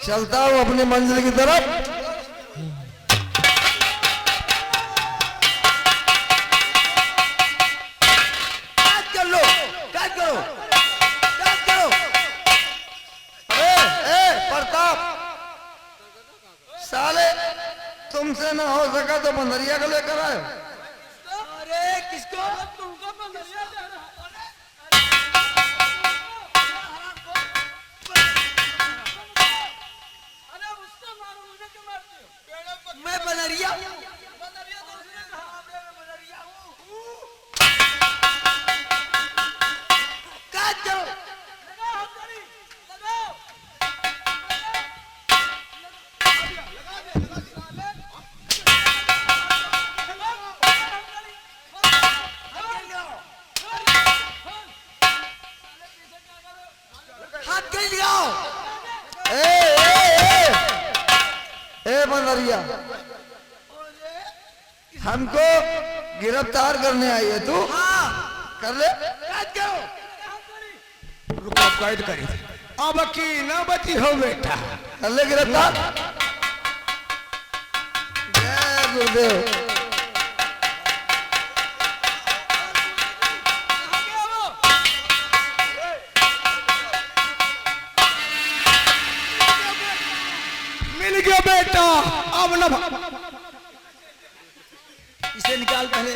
चलता हूँ अपनी मंजिल की तरफ। काट कर लो, काट करो, काट करो। प्रताप साले, तुमसे ना हो सका तो बंदरिया को लेकर आए। अरे किसको? तुमको बंदरिया दे रहा है। अरे उसको मारो, मुझे क्यों मारते हो? मैं बनरिया बंदरिया तो उसने कहा, मैं बंदरिया हूँ। काट करो। लगाओ हथकड़ी, लगाओ। हाथ कहीं लगाओ। ए बनरिया, हमको गिरफ्तार करने आई है तू? कर ले। काट करो। रुको, कैद करी अब की न बची हो बेटा। कर ले गिरफ्तार। जय गुरुदेव। मिल गया बेटा। अब न इसे निकाल पहले।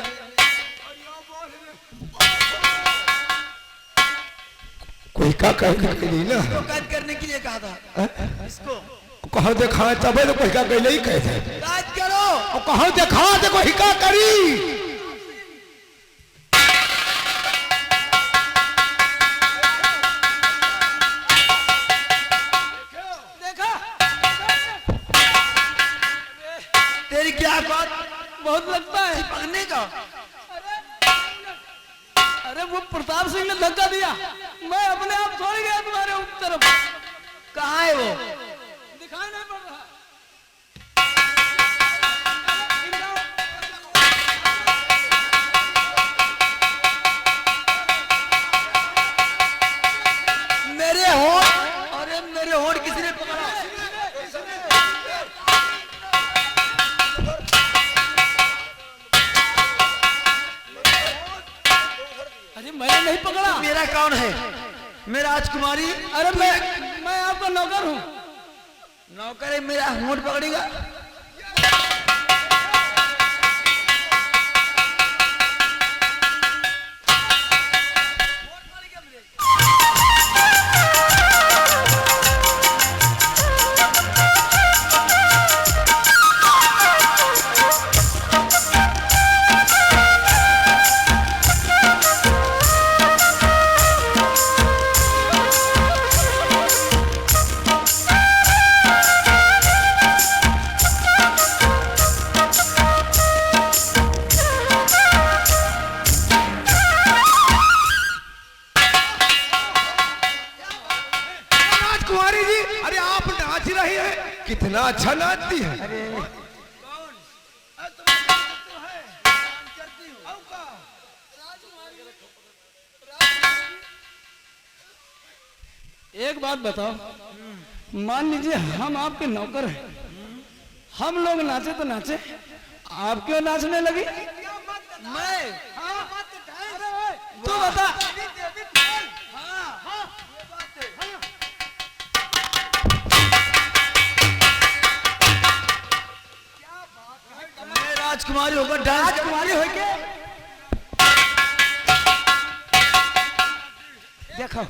कोई का कही ना तो काट करने के लिए कहा था इसको। कहा देखा तब तो कोई का कही नहीं कहे थे। काट करो। और कहा देखा तो कोई का करी। देखा तेरी क्या बात? बहुत लगता है। पकड़ने का। अरे वो प्रताप सिंह ने धक्का दिया, मैं अपने आप छोड़ गया तुम्हारे तरफ है। कहाँ है वो? दिखाई नहीं पड़ रहा। मेरे होंठ, अरे मेरे होंठ किसी ने पकड़ा? अरे मैंने नहीं पकड़ा। मेरा कौन है? मेरा राजकुमारी। अरे मैं आपका नौकर हूँ। नौकर है, मेरा होंठ पकड़ेगा? राजकुमारी जी, अरे आप नाच रही है, कितना अच्छा नाचती है। एक बात बताओ, मान लीजिए हम आपके नौकर हैं, हम लोग नाचे तो नाचे, आप क्यों नाचने लगी? मैं तू बता। मैं राजकुमारी होकर डांस राजकुमारी हो के देखो,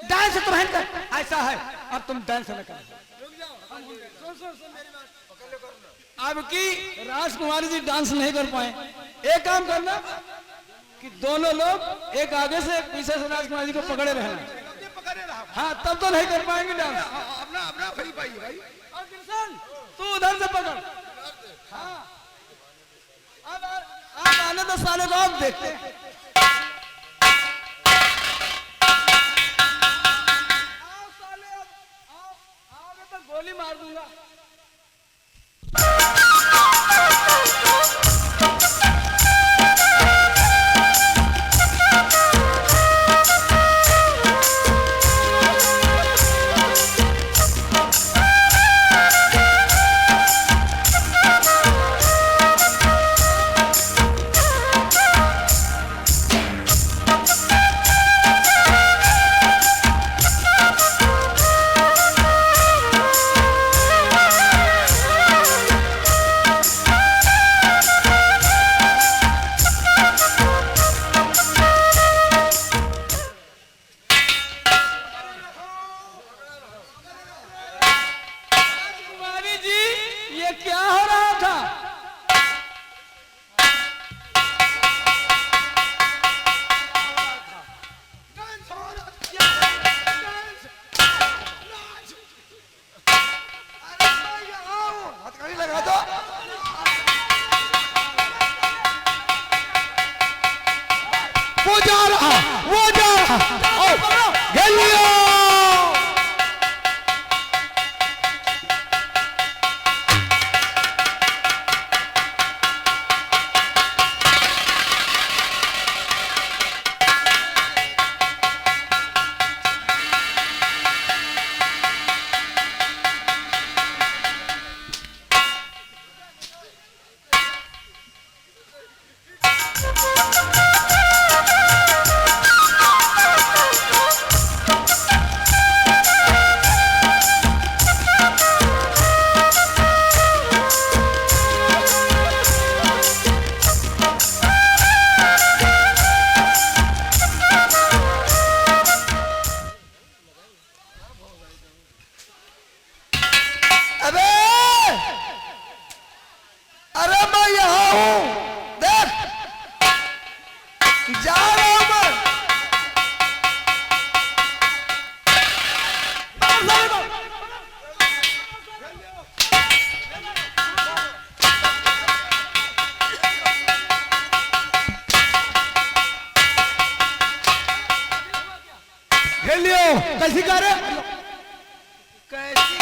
डांस तो है कर, ऐसा है। अब तुम डांस न करो। अब की राजकुमारी जी डांस नहीं कर पाए, एक काम करना कि दोनों लोग एक आगे से एक पीछे से राजकुमारी जी को पकड़े रहना। हाँ, तब तो नहीं कर पाएंगे डांस। अपना अपना भाई भाई भाई और किशन, तू उधर से पकड़। हाँ, अब आने तो साले को अब देखते हैं। आओ साले, अब आओगे तो गोली मार दूंगा। खेल लियो कैसी कर कैसी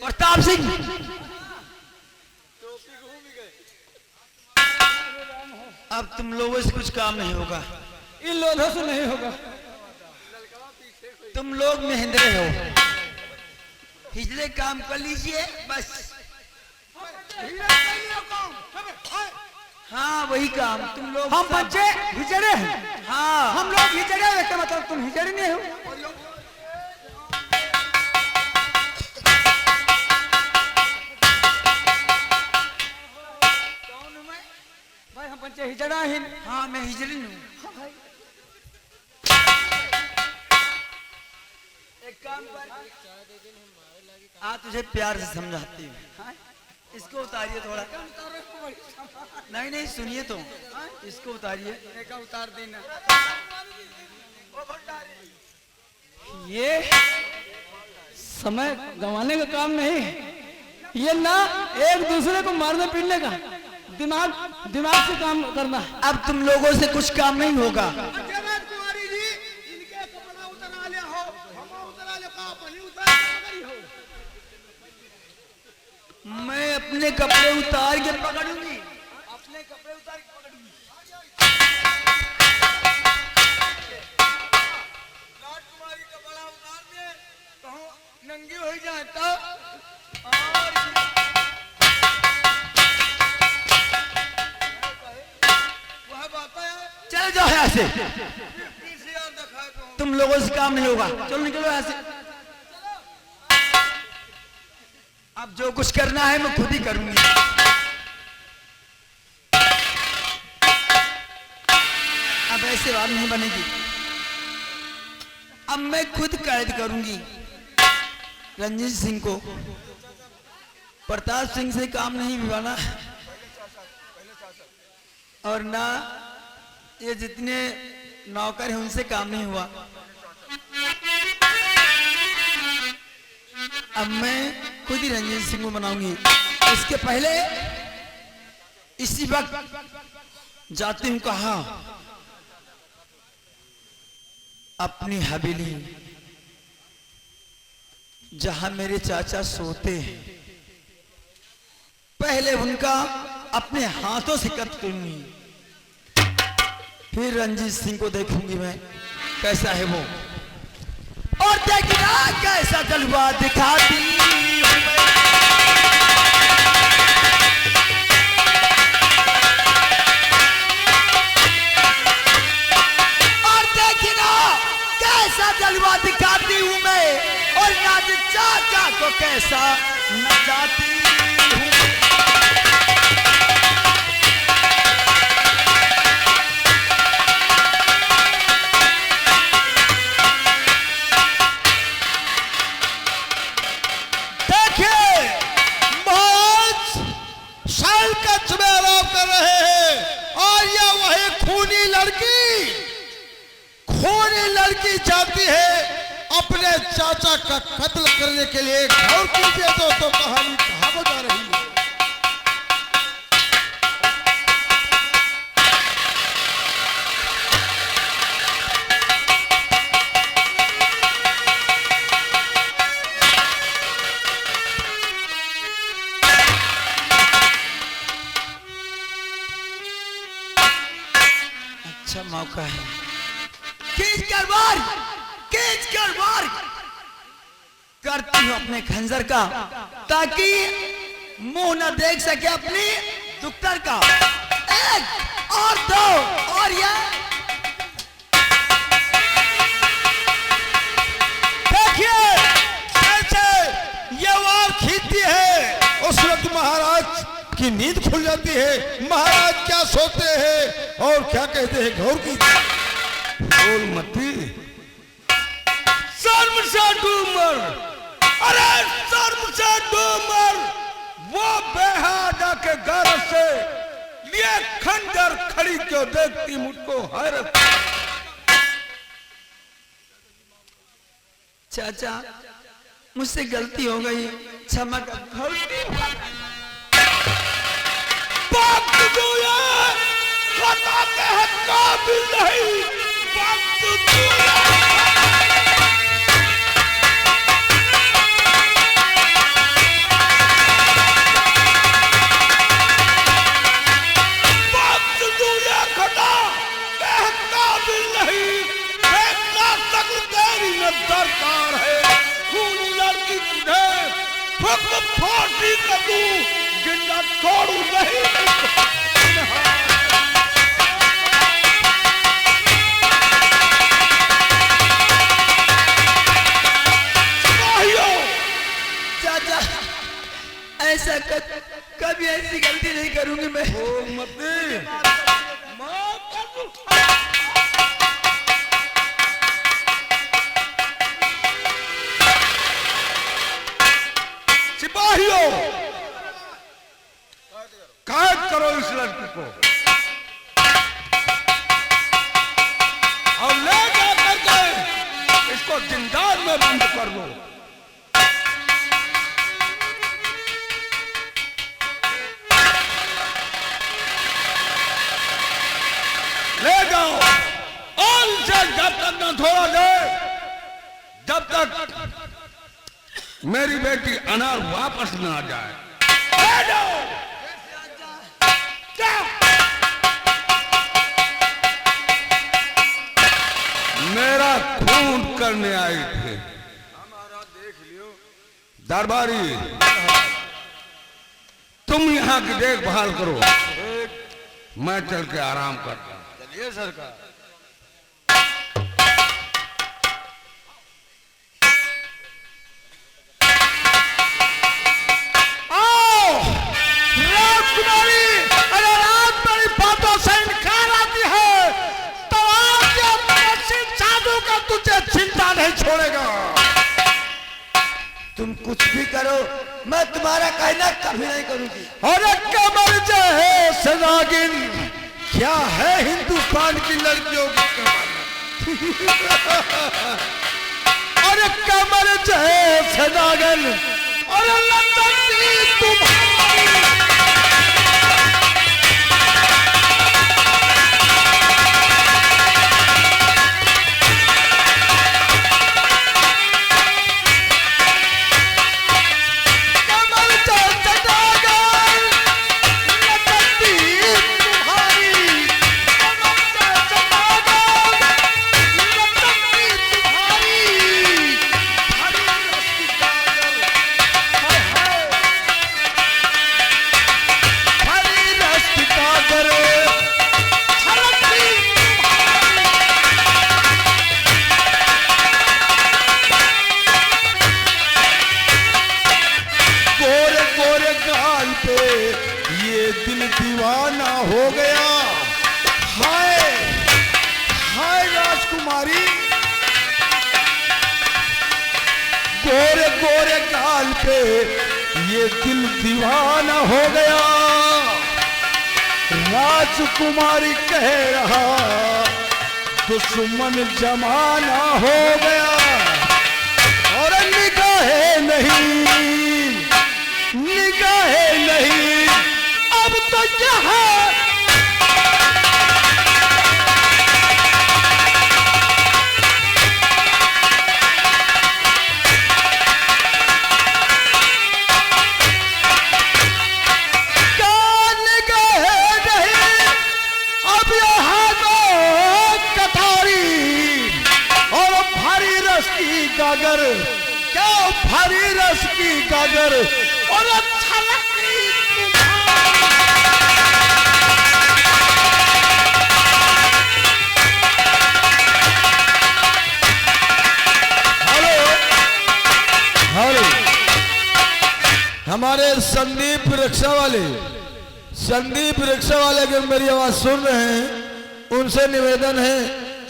प्रताप सिंह, अब तुम लोगों से कुछ काम नहीं होगा। इन लोगों से नहीं होगा। तुम लोग महेंद्र हो, हिजड़े काम कर लीजिए बस। हाँ वही काम तुम लोग। हम बच्चे हिजड़े हैं। हाँ हम लोग हिजड़े हैं, इसका मतलब तुम हिजड़े नहीं हो। भाई हम बच्चे हिजड़ा हैं। हाँ मैं हिजड़न हूँ। एक काम कर, तुझे प्यार से समझाती हूँ। इसको उतारिए थोड़ा। नहीं नहीं सुनिए तो, इसको उतारिए। उतार देना। ये समय गंवाने का काम नहीं, ये ना एक दूसरे को मारने पीटने का, दिमाग से काम करना। अब तुम लोगों से कुछ काम नहीं होगा। कुमारी जी, इनके कपड़ा उतरा ले हो, हम उतरा ले का अपनी उतार के हो। मैं अपने कपड़े उतार के पकड़ूंगी। अपने कपड़े उतार के पकड़ूंगी। राजकुमारी का बड़ा उतार दे, तो नंगी हो जाता। वह बात है, चले जाओ यहाँ से, पीसीआर दिखाए तो तुम लोगों से काम नहीं होगा। चलो निकलो यहाँ से। अब जो कुछ करना है मैं खुद ही करूंगी। अब ऐसे बात नहीं बनेगी। अब मैं खुद कैद करूंगी रंजीत सिंह को। प्रताप सिंह से काम नहीं हुआ और ना ये जितने नौकर हैं उनसे काम नहीं हुआ। अब मैं खुद ही रंजीत सिंह को बनाऊंगी। इसके पहले इसी वक्त जाती हूं कहा, अपनी हवेली जहां मेरे चाचा सोते हैं। पहले उनका अपने हाथों से कत्ल करूंगी, फिर रंजीत सिंह को देखूंगी मैं कैसा है वो, और देखना कैसा जलवा दिखाती हूं मैं। और देखना कैसा जलवा दिखाती हूं मैं, और नाज चाचा को कैसा नचाती हूं। लड़की जाती है अपने चाचा का कत्ल करने के लिए। गौर कीजिए दोस्तों, कहानी कहां को जा रही है। अच्छा मौका है, खींच कर वार करती हूं अपने खंजर का, ताकि मुंह न देख सके अपनी दुख्तर का। एक और दो और ये देखिए कैसे ये वार खींचती है। उस वक्त महाराज की नींद खुल जाती है। महाराज क्या सोते हैं और क्या कहते हैं, गौर की बोल मती। शर्म से डूमर, अरे शर्म से डूमर, वो बेहादा के घर से लिए खंजर खड़ी क्यों देखती मुझको हैरत। चाचा मुझसे गलती हो गई, क्षमा कर। बाप जो बताते हैं काबिल नहीं, वक्त दूल्हा खड़ा काबिल नहीं, देखना तक तेरी में दरकार है। खून लड़की तुझे फक फांसी कर दूं, जिंदा छोड़ू नहीं। चाचा ऐसा कभी ऐसी गलती नहीं करूंगी मैं। सिपाहियों, कैद करो इस लड़की को और ले जाकर के इसको जिंदान में बंद कर दो। ले जाओ और इसे जब तक न छोड़ा जाए, जब तक मेरी बेटी अनार वापस न आ जाए। ले जाओ। क्या? मेरा खून करने आई थे दरबारी, तुम यहाँ की देखभाल करो, मैं चल के आराम करता हूँ। चलिए सरकार। राजकुमारी, अगर आज मेरी बातों से इनकार आती है तो आज ये प्रसिद्ध साधु का तुझे चिंता नहीं छोड़ेगा। तुम कुछ भी करो, मैं तुम्हारा कहना कभी नहीं करूंगी। अरे कमर जो है सदागिन, क्या है हिंदुस्तान की लड़कियों की कमर? अरे कमर जो है सदागिन, अरे लंदन की तुम्हारी दीवाना हो गया। हाय हाय राजकुमारी, गोरे गोरे गाल पे ये दिल दीवाना हो गया। राजकुमारी कह रहा दुश्मन जमाना हो गया। और निगाहें नहीं, निगाहें नहीं, अब तो यहाँ गागर, क्या भारी रस की गागर और छलकती हेलो हेलो, हमारे संदीप रिक्शा वाले अगर मेरी आवाज सुन रहे हैं, उनसे निवेदन है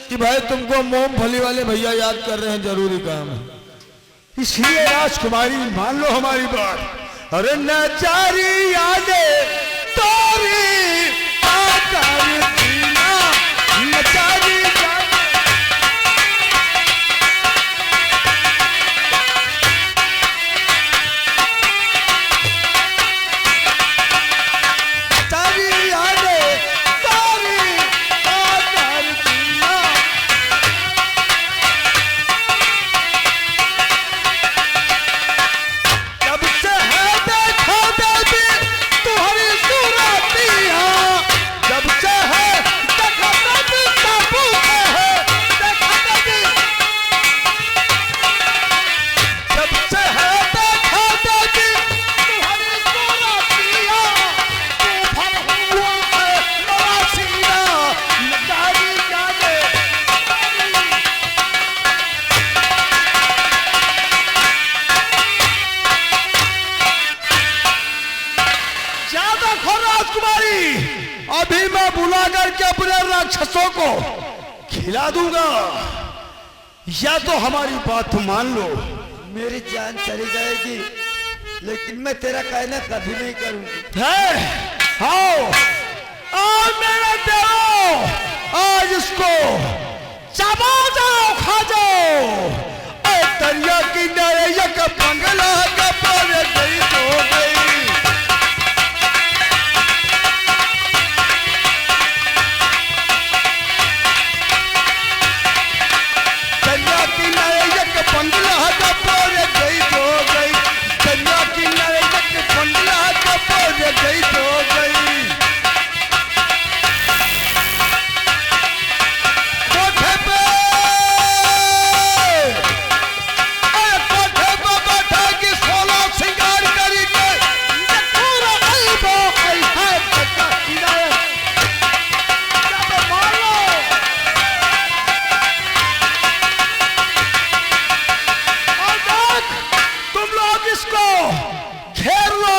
कि भाई तुमको मूंगफली वाले भैया याद कर रहे हैं, जरूरी काम है। इसलिए राजकुमारी मान लो हमारी बात। अरे नचारी यादे तोरी आकर दीना, नचारी यादे तोरी अभी मैं बुला करके अपने राक्षसों को खिला दूंगा, या तो हमारी बात मान लो। मेरी जान चली जाएगी लेकिन मैं तेरा कहना कभी नहीं करूंगी। है आओ और मेरा देव, आज इसको चबा जाओ, खा जाओ। दरिया किनारे एक बंगला का पर गई तो गई। दरिया किनारे एक बंगला का पर गई तो गई। दरिया किनारे एक बंगला का पर गई तो गई। कोठे पे घेर लो,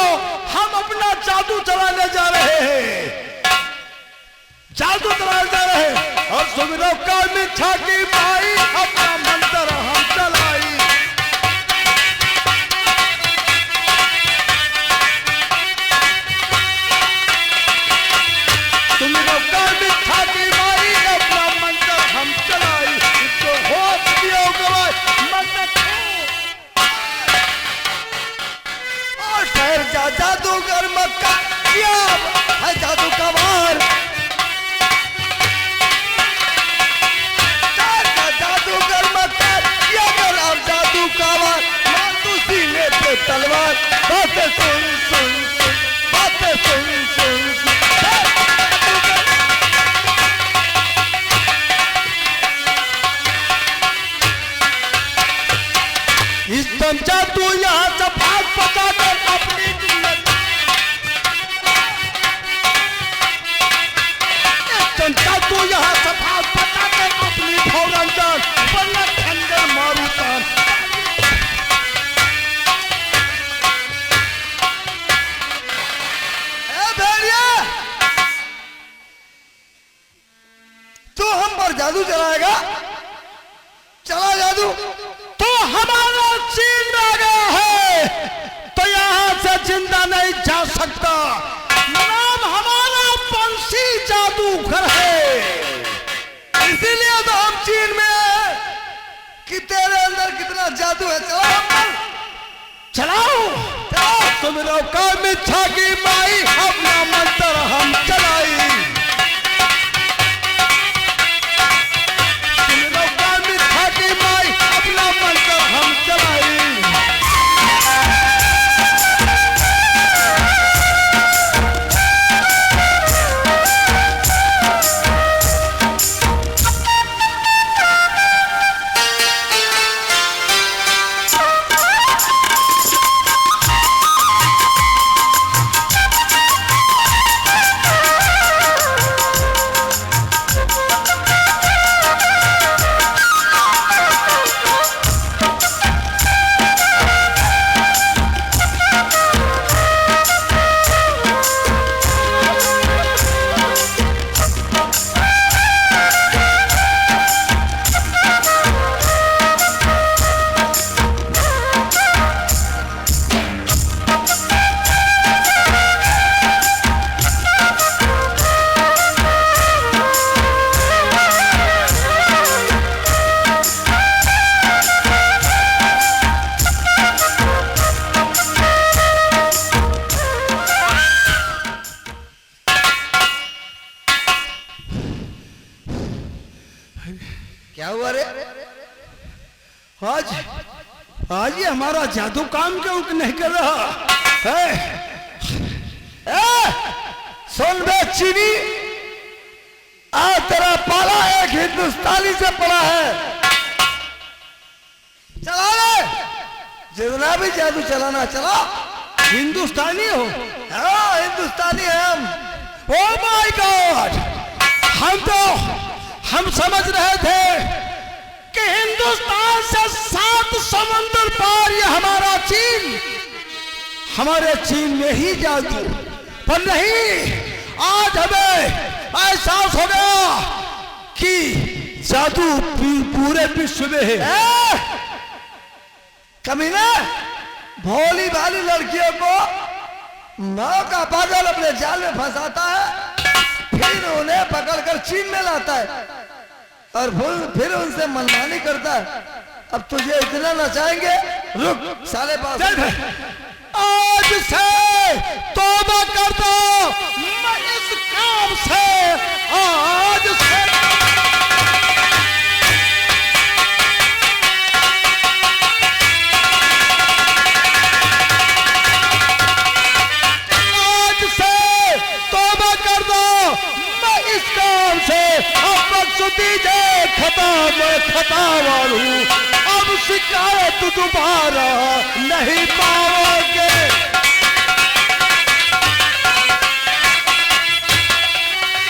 हम अपना जादू चलाने जा रहे हैं, जादू चलाने जा रहे हैं। और सुमिरो काल में छाकी भाई अपना मंत्र हम चलाई। सुमिरो काल में छाकी भाई अपना मंत्र हम चलाई। इसको होश दियो गवाई मंत्र ठहर जा जादूगर मक्का क्या है जादू का वार। जादूगर मक्का क्या कर अब जादू का वार। मार तू सीने पे तलवार। बातें सुन सुन सुन, बातें सुन सुन सुन। इस चमचा तू यहाँ से भाग पका कर अपनी चमचा तू यहाँ से भाग पका कर अपनी फौरन जान, वरना खंजर मारू तान। भेड़िया तू हम पर जादू चलाएगा? चला जादू। तो हमारा चीन में आ गया है तो यहाँ से जिंदा नहीं जा सकता। नाम हमारा बंसी जादूगर है। इसीलिए तो हम चीन में आए कि तेरे अंदर कितना जादू है। चलाओ तुम रोका मिच्छा की माई अपना मंत्र हम चलाई। तुम रोका मिच्छा की माई अपना मंत्र हम चलाई। क्या हुआ रे? आज ये हमारा जादू काम क्यों नहीं कर रहा है? सुन बे चीनी, आज तेरा पाला एक हिंदुस्तानी से पड़ा है। चला ले, जितना भी जादू चलाना चला। हिंदुस्तानी हो? हाँ हिंदुस्तानी है हम। ओ माय गॉड, हम समझ रहे थे कि हिंदुस्तान से 7 समुद्र पार ये हमारा चीन, हमारे चीन में ही जादू, पर नहीं, आज हमें जादू पूरे विश्व में है। कमीना, भोली भाली लड़कियों को नाव का पागल अपने जाल में फंसाता है, फिर उन्हें पकड़कर चीन में लाता है और फिर उनसे मनमानी करता है। अब तुझे इतना नचाएंगे, रुक साले पास। आज से तौबा कर दो मैं इस काम से, आज से तौबा कर दो मैं इस काम से। अब बख्श दीजिए खता वालू, अब शिकायत दोबारा नहीं पाओगे।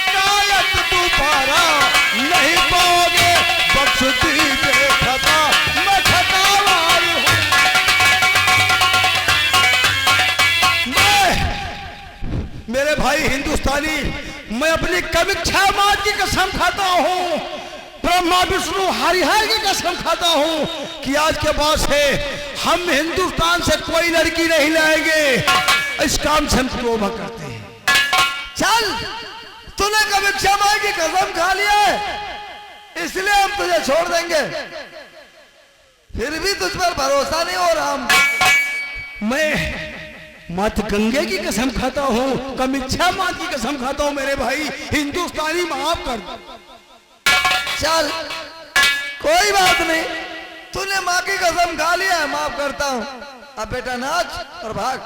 शिकायत दोबारा नहीं पाओगे, बख्श दीजिए खता, मैं खता वालू हूँ। मेरे भाई हिंदुस्तानी, मैं अपनी कमिक्षा माँ की कसम खाता हूँ, ब्रह्मा विष्णु हरिहर की कसम खाता हूँ कि आज के बाद से हम हिंदुस्तान से कोई लड़की नहीं लाएंगे। इस काम से हम तौबा करते हैं। चल, तूने कमिक्षा माँ की कसम खा लिया है, इसलिए हम तुझे छोड़ देंगे। फिर भी तुझ पर भरोसा नहीं हो रहा। मैं मात गंगे की कसम खाता हूँ, कमिक्षा माँ की कसम खाता हूँ। मेरे भाई हिंदुस्तानी, माफ कर दो। चल, कोई बात नहीं, तूने माँ की कसम खा लिया है, माफ करता हूँ। अब बेटा नाच और भाग।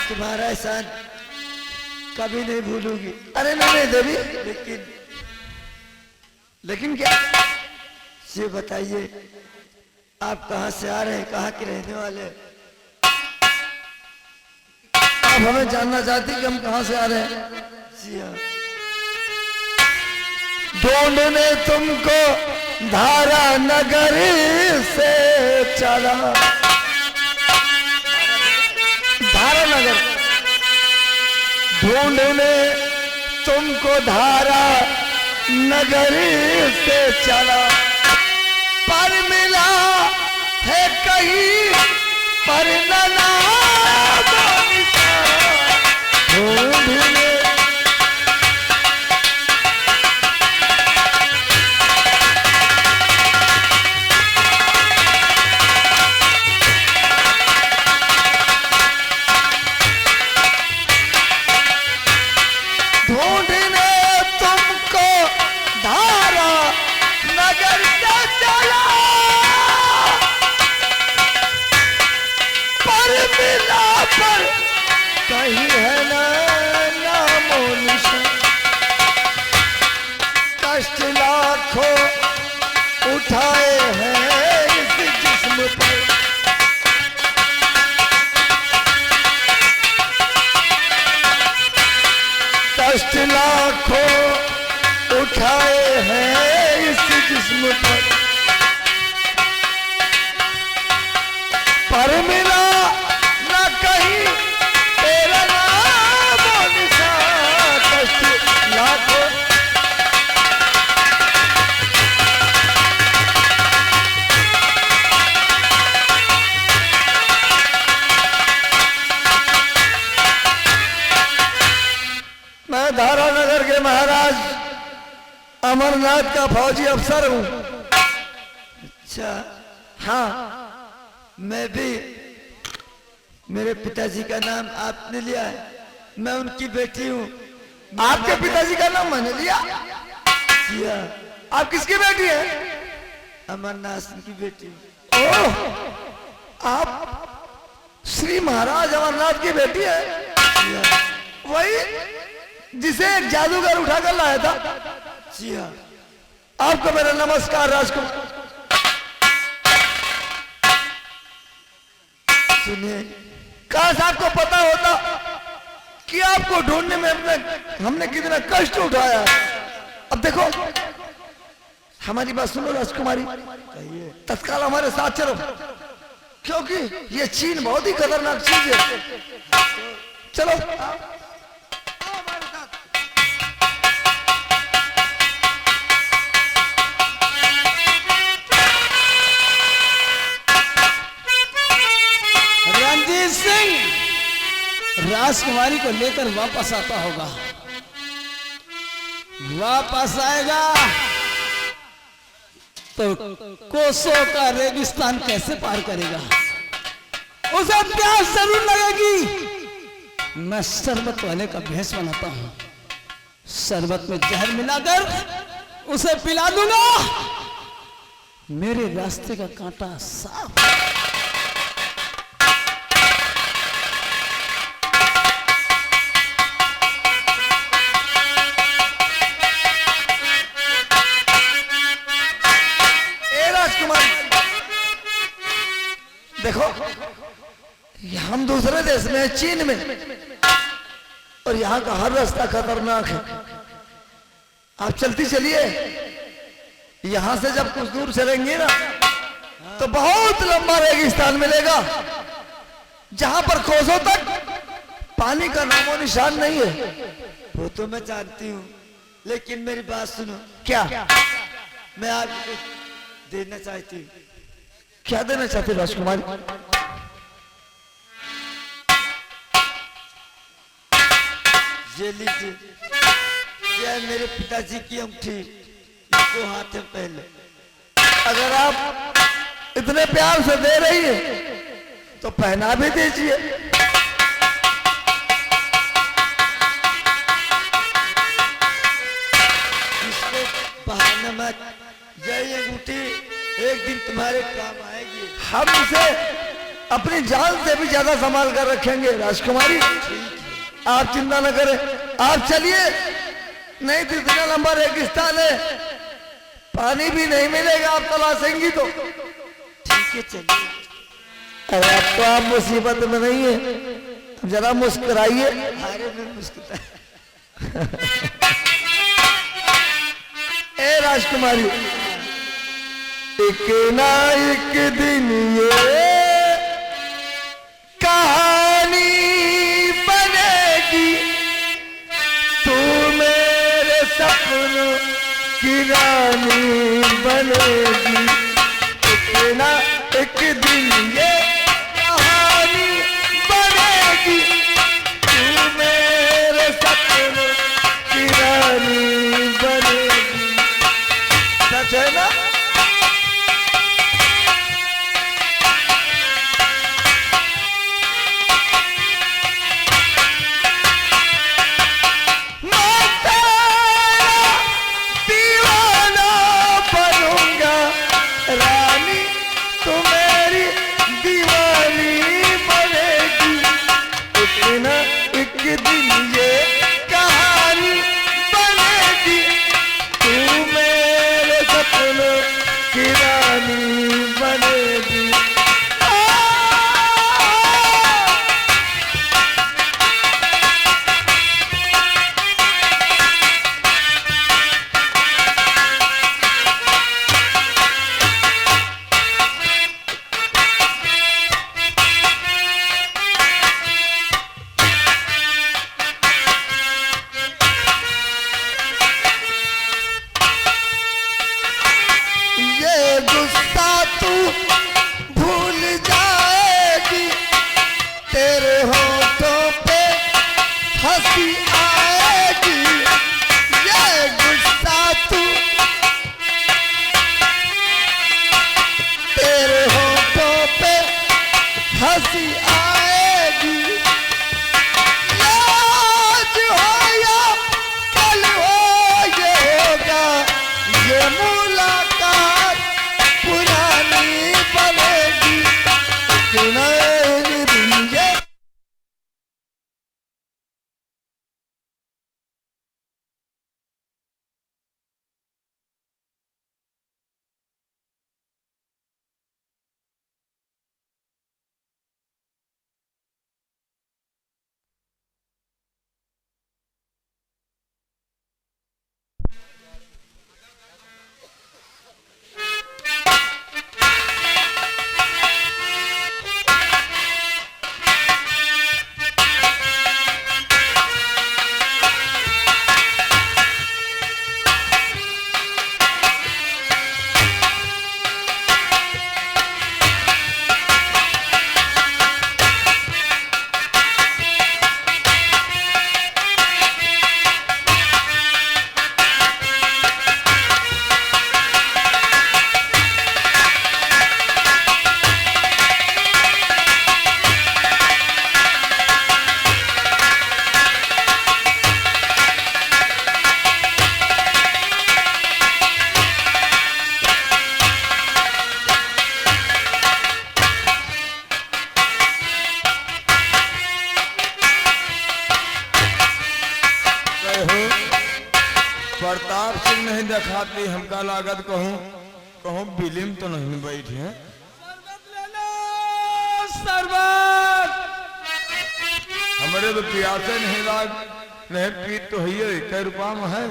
तुम्हारा एहसान कभी नहीं भूलूंगी। अरे नहीं देवी, लेकिन क्या, ये बताइए आप कहाँ से आ रहे हैं, कहाँ के रहने वाले हैं? आप हमें जानना चाहती कि हम कहाँ से आ रहे हैं? जी हाँ। ढूंढने तुमको धारा नगर से चला, धारा नगर ढूंढने तुमको धारा नगर से चला, पर मिला है कहीं पर न नाम निशान। ढूंढने कहीं है ना नामो निशान। कष्ट लाखों उठाए हैं इस जिस्म पर, कष्ट लाखों उठाए हैं इस जिस्म पर मिला न कहीं तेरा नाम निशान। कष्ट लाखों मैं धारानगर के महाराज अमरनाथ का फौजी अफसर हूँ। अच्छा, हाँ, मैं भी, मेरे पिताजी का नाम आपने लिया है, मैं उनकी बेटी हूँ। आपके पिताजी का नाम मैंने लिया? आप किसकी बेटी है? अमरनाथ सिंह की बेटी हूँ। ओह, आप श्री महाराज अमरनाथ की बेटी है? वही जिसे एक जादूगर उठाकर लाया था? जी हाँ। आपको मेरा नमस्कार राजकुमार। सुनिए, काश आपको पता होता कि आपको ढूंढने में हमने कितना कष्ट उठाया। अब देखो, हमारी बात सुनो राजकुमारी, तत्काल हमारे साथ चलो, क्योंकि ये चीन बहुत ही खतरनाक चीज है। चलो रणजीत सिंह राजकुमारी को लेकर वापस आता होगा, वापस आएगा तो कोसों का रेगिस्तान कैसे पार करेगा? उसे प्यास जरूर लगेगी। मैं शरबत वाले का भेष बनाता हूं, शरबत में जहर मिलाकर उसे पिला दूंगा, मेरे रास्ते का कांटा साफ। देखो, हम दूसरे देश में हैं, चीन में, और यहाँ का हर रास्ता खतरनाक है। आप चलती चलिए, यहाँ से जब कुछ दूर चलेंगे ना तो बहुत लंबा रेगिस्तान मिलेगा, जहाँ पर कोसों तक पानी का नामो निशान नहीं है। वो तो मैं जानती हूँ, लेकिन मेरी बात सुनो। क्या? मैं आपको देना चाहती हूँ। क्या देना चाहते राजकुमारी? ये लीजिए, ये है मेरे पिताजी की अंगूठी, इसको हाथ में पहन लो। अगर आप इतने प्यार से दे रही है तो पहना भी दीजिए। इसको बहाना मत, यही अंगूठी एक दिन तुम्हारे काम आएगी। हम इसे अपनी जान से भी ज्यादा संभाल कर रखेंगे राजकुमारी, आप चिंता न करें। आप चलिए, नहीं तो इतना लंबा रेगिस्तान है, पानी भी नहीं मिलेगा, आप तलाशेंगी तो। ठीक है, चलिए। अरे अब तो आप मुसीबत में नहीं है, जरा मुस्कुराइए। अरे मैं मुस्कुरा। ए राजकुमारी, एक ना एक दिन ये कहानी बनेगी, तू मेरे सपनों की रानी बनेगी। एक ना एक दिन ये कहानी बनेगी, तू मेरे सपनों की रानी बनेगी। सच है ना? स्वागत कहूँ कहूँ बिलिम तो नहीं बैठे हैं। सरबत हमारे तो प्यासे नहीं लाग नहीं पीत तो है। कै रुपया में है?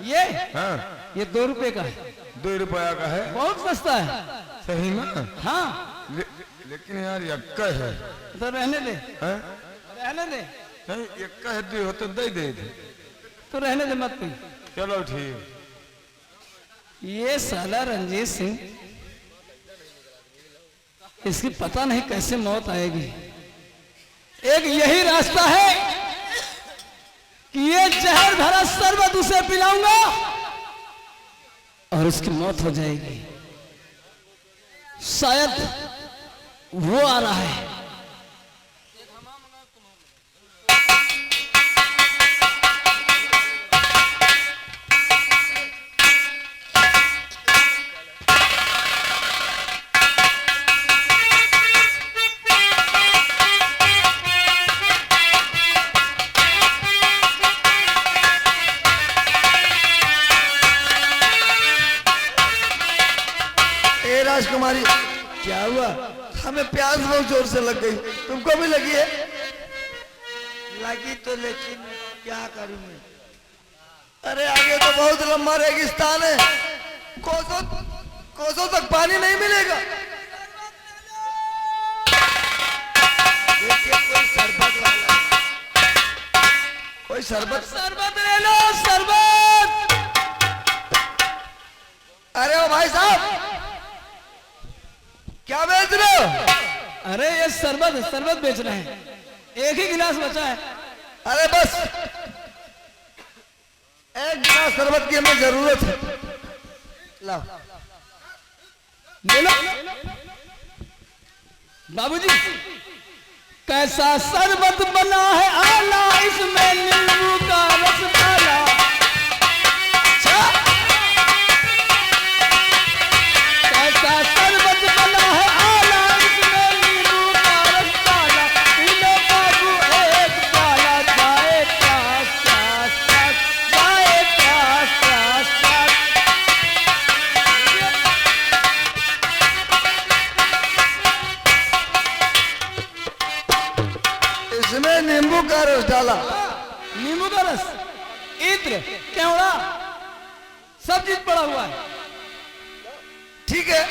ये हाँ ये 2 रुपए का है। 2 रुपया का है। बहुत सस्ता है। सही में? हाँ लेकिन यार यक्का है। तो रहने दे, हैं? रहने दे, नहीं यक्का है दे हो तो दे दे दे। तो रहने दे मत पी। चलो ठीक। ये साला रंजीत सिंह, इसकी पता नहीं कैसे मौत आएगी। एक यही रास्ता है कि ये जहर भरा शरबत उसे पिलाऊंगा और उसकी मौत हो जाएगी। शायद वो आ रहा है। ए राजकुमारी, क्या हुआ? हमें प्यास बहुत जोर से लग गई, तुमको भी लगी है? लगी तो, लेकिन क्या करूं मैं? अरे आगे तो बहुत लंबा रेगिस्तान है, कोसों कोसों तक पानी नहीं मिलेगा। देखिए कोई शरबत वाला, कोई शरबत? शरबत ले लो, शरबत। अरे ओ भाई साहब, क्या बेच रहे हो? अरे ये शरबत बेच रहे हैं। एक ही गिलास बचा है। अरे बस एक गिलास शरबत की हमें जरूरत है, लाओ। ले लो। बाबूजी, कैसा शरबत बना है आला, इसमें नींबू का रस डाला। कैसा शरबत बना है आला, इसमें नींबू का रस डाला। पी लो बाबू एक प्याला, जाए प्यास प्यास प्यास, जाए प्यास प्यास प्यास। इसमें नींबू का रस डाला। नींबू का रस, इत्र, केवड़ा, सब चीज पड़ा हुआ है। ठीक है,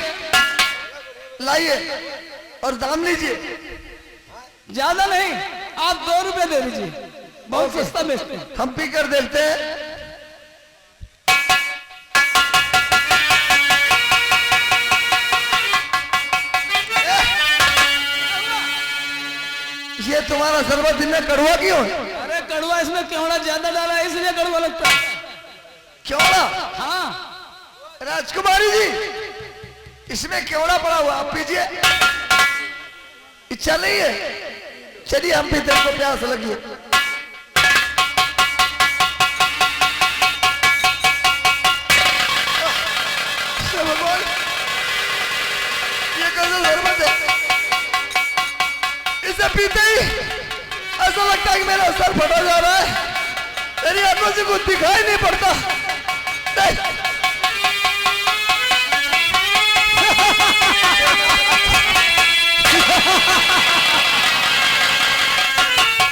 लाइए और दाम लीजिए। ज्यादा नहीं, आप 2 रुपए दे दीजिए, बहुत सस्ता बेचते हैं। हम पी कर देखते हैं। ये तुम्हारा शरबत इनमें कड़वा क्यों है? अरे कड़वा, इसमें केवड़ा ज्यादा डाला है इसलिए कड़वा लगता है। केवड़ा? हाँ, राजकुमारी जी, इसमें केवड़ा पड़ा हुआ, आप पीजिए। इच्छा नहीं है? चलिए हम पीते हैं, हमको प्यास लगी है। भगवान, ये कैसा शरबत है? इसे पीते ही ऐसा लगता है कि मेरा सर फटा जा रहा है, मेरी आंखों से कुछ दिखाई नहीं पड़ता। नहीं।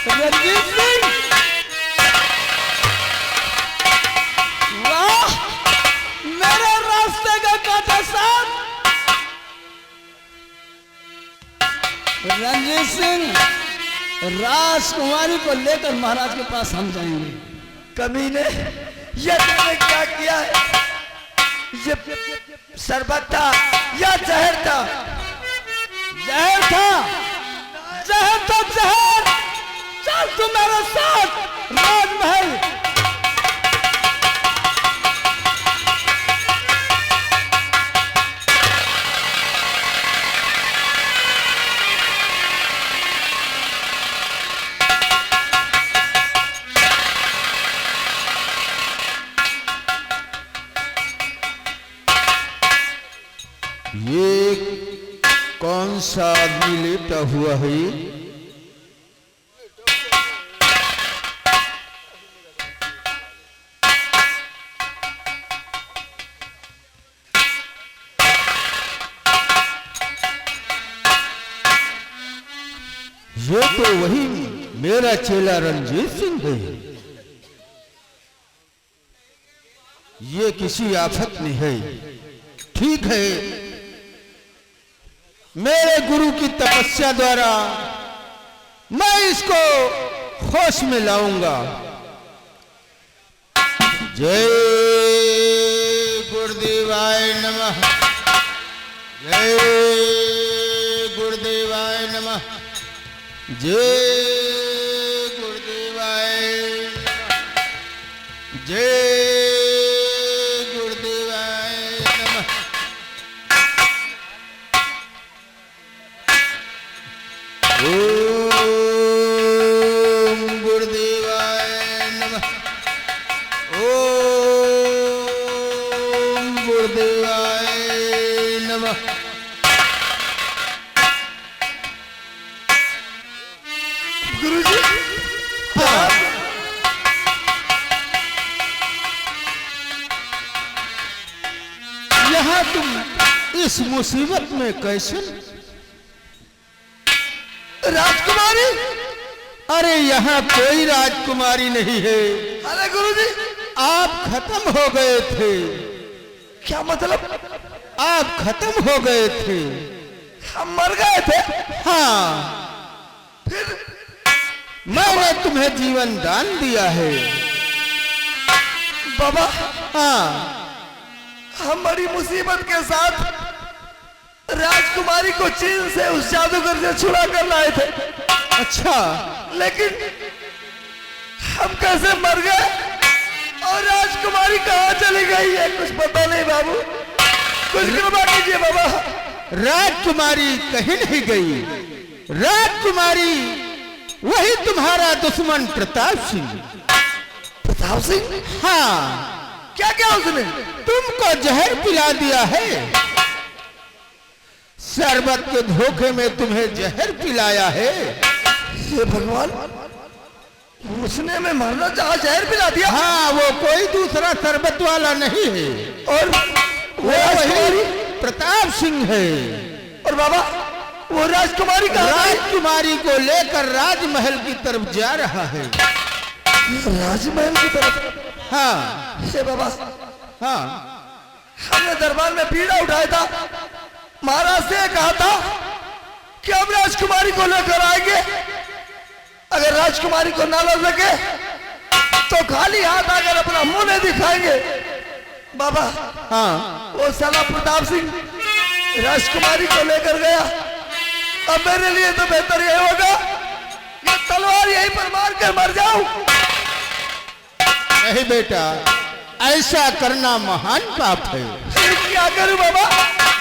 रंजीत सिंह, वाह, मेरे रास्ते का कांटा साफ। रंजीत सिंह, राजकुमारी को लेकर महाराज के पास हम जाएंगे। कमीने, ये तुमने क्या किया है? ये शरबत था या जहर था? जहर था, जहर था, जहर। चल तू मेरे साथ राजमहल। ये कौन सा आदमी लेटा हुआ है? ये तो वही मेरा चेला रंजीत सिंह है। ये किसी आफत में है। ठीक है, मेरे गुरु की तपस्या द्वारा मैं इसको होश में लाऊंगा। जय गुरुदेवाय नमः। जय गुरुदेवाय नमः। जय गुरुदेवाय नमः। जय गुरुदेवाय नमः। ओम गुरुदेवाय नमः। ओम गुरुदेवाय नमः। गुरुजी यहाँ तुम इस मुसीबत में कैसे? राजकुमारी, अरे यहाँ कोई राजकुमारी नहीं है। अरे गुरुजी, आप खत्म हो गए थे। क्या मतलब? आप खत्म हो गए थे। हम मर गए थे? हाँ, फिर मैंने तुम्हें जीवन दान दिया है। बाबा, हाँ, हम बड़ी मुसीबत के साथ राजकुमारी को चीन से उस जादूगर से छुड़ा कर लाए थे। अच्छा, लेकिन हम कैसे मर गए और राजकुमारी कहाँ चली गई है कुछ पता नहीं बाबू। कुछ कृपा कीजिए बाबा। राजकुमारी कहीं नहीं गई। राजकुमारी वही तुम्हारा दुश्मन प्रताप सिंह। प्रताप सिंह? हाँ, क्या क्या उसने? तुमको जहर पिला दिया है। शरबत के धोखे में तुम्हें जहर पिलाया है। हे भगवान, उसने मैं मरना चाहा जहर पिला दिया? हाँ, वो कोई दूसरा शरबत वाला नहीं है। और वो वही प्रताप सिंह है। और बाबा, वो राजकुमारी कहाँ गई? राजकुमारी को लेकर राजमहल की तरफ जा रहा है। राजमहल की तरफ? हाँ हे बाबा, हाँ, हमने दरबार में बीड़ा उठाया था। महाराज से कहा था कि हम राजकुमारी को लेकर आएंगे। अगर राजकुमारी को ना ला सके तो खाली हाथ आकर अपना मुंह नहीं दिखाएंगे। बाबा, हाँ, वो साला प्रताप सिंह राजकुमारी को लेकर गया। अब मेरे लिए तो बेहतर यही होगा ये तलवार यहीं पर मार कर मर जाऊं। नहीं बेटा, ऐसा करना महान पाप है। फिर क्या करूं बाबा?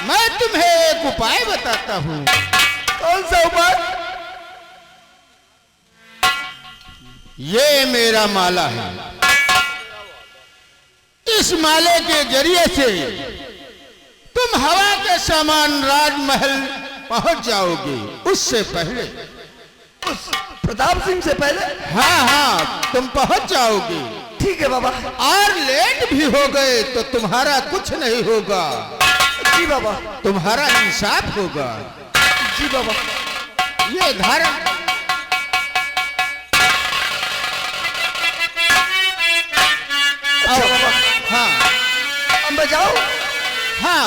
मैं तुम्हें एक उपाय बताता हूँ। कौन सा उपाय? ये मेरा माला है। इस माले के जरिए से तुम हवा के समान राजमहल पहुंच जाओगे। उससे पहले, उस प्रताप सिंह से पहले? हाँ हाँ, तुम पहुंच जाओगे। ठीक है बाबा। और लेट भी हो गए तो तुम्हारा कुछ नहीं होगा। जी बाबा। तुम्हारा इंसाफ होगा। जी बाबा। ये धारण अच्छा बाबा। हाँ अब मैं जाऊं? हाँ,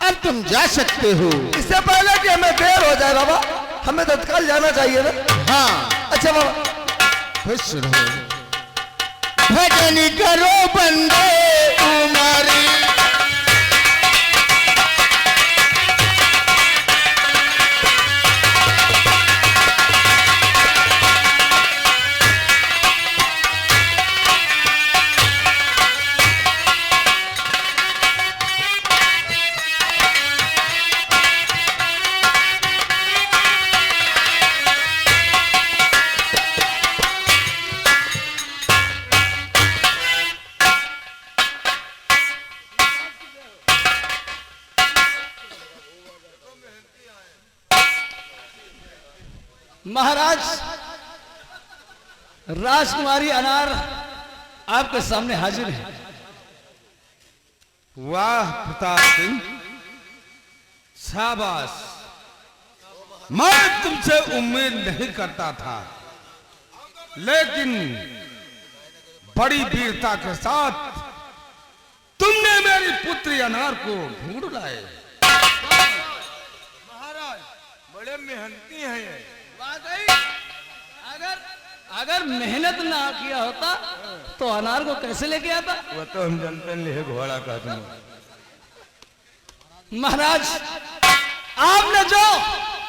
अब तुम जा सकते हो। इससे पहले कि हमें देर हो जाए बाबा, हमें तत्काल जाना चाहिए ना। हाँ, अच्छा बाबा। खुश रहो। भजन करो बंदे तुम्हारी। महाराज, राजकुमारी अनार आपके सामने हाजिर है। वाह प्रताप सिंह, शाबाश। मैं तुमसे उम्मीद नहीं करता था, लेकिन बड़ी वीरता के साथ तुमने मेरी पुत्री अनार को ढूंढ लाए। महाराज बड़े मेहनती हैं ये। वाकई अगर मेहनत ना किया होता तो अनार को कैसे लेके आता? वो तो हम जानते नहीं, घोड़ा का तुम। महाराज, आपने जो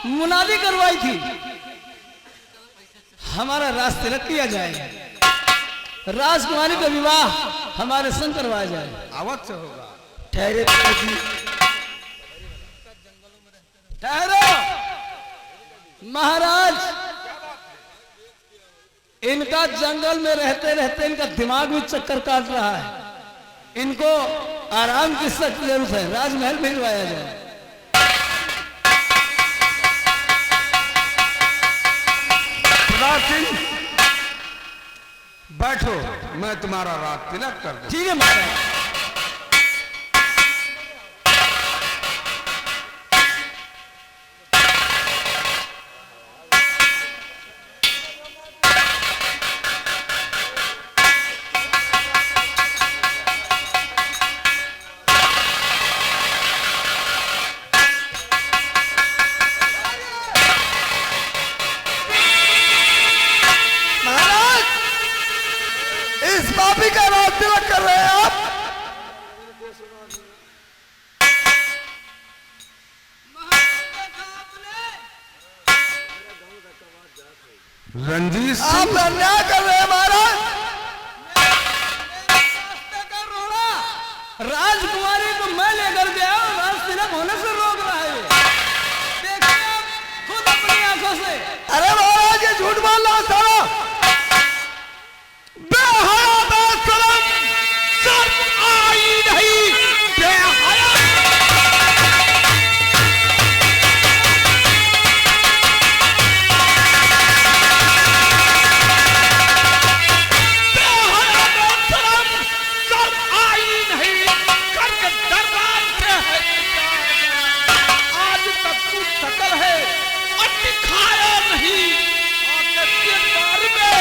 मुनादी करवाई थी, हमारा राज तिलक किया जाए, राजकुमारी का विवाह हमारे संग करवाया जाए। अवश्य होगा। ठहरे पिताजी, ठहरो महाराज, इनका जंगल में रहते रहते इनका दिमाग भी चक्कर काट रहा है। इनको आराम की सख्त जरूरत है। राजमहल भिजवाया जाए। प्रताप सिंह, बैठो, मैं तुम्हारा रात तिलक कर दूं। ठीक है महाराज। महाराज, इस पापी का राज तिलक कर रहे हैं आप? रंजीत आप सिंह, अन्याय कर रहे हैं महाराज। राजकुमारी को मैं लेकर गया और राज तिलक होने से रोक रहा है। देखिए आप खुद अपनी आंखों से। अरे महाराज, ये झूठ बोल रहा है सारा। बेहया बेशरम, शर्म आई नहीं, बेहया। बेहया बेशरम, शर्म आई नहीं, करके दरबार से है निकाला। आज तक तू सकल है और दिखाया नहीं, आके दरबार में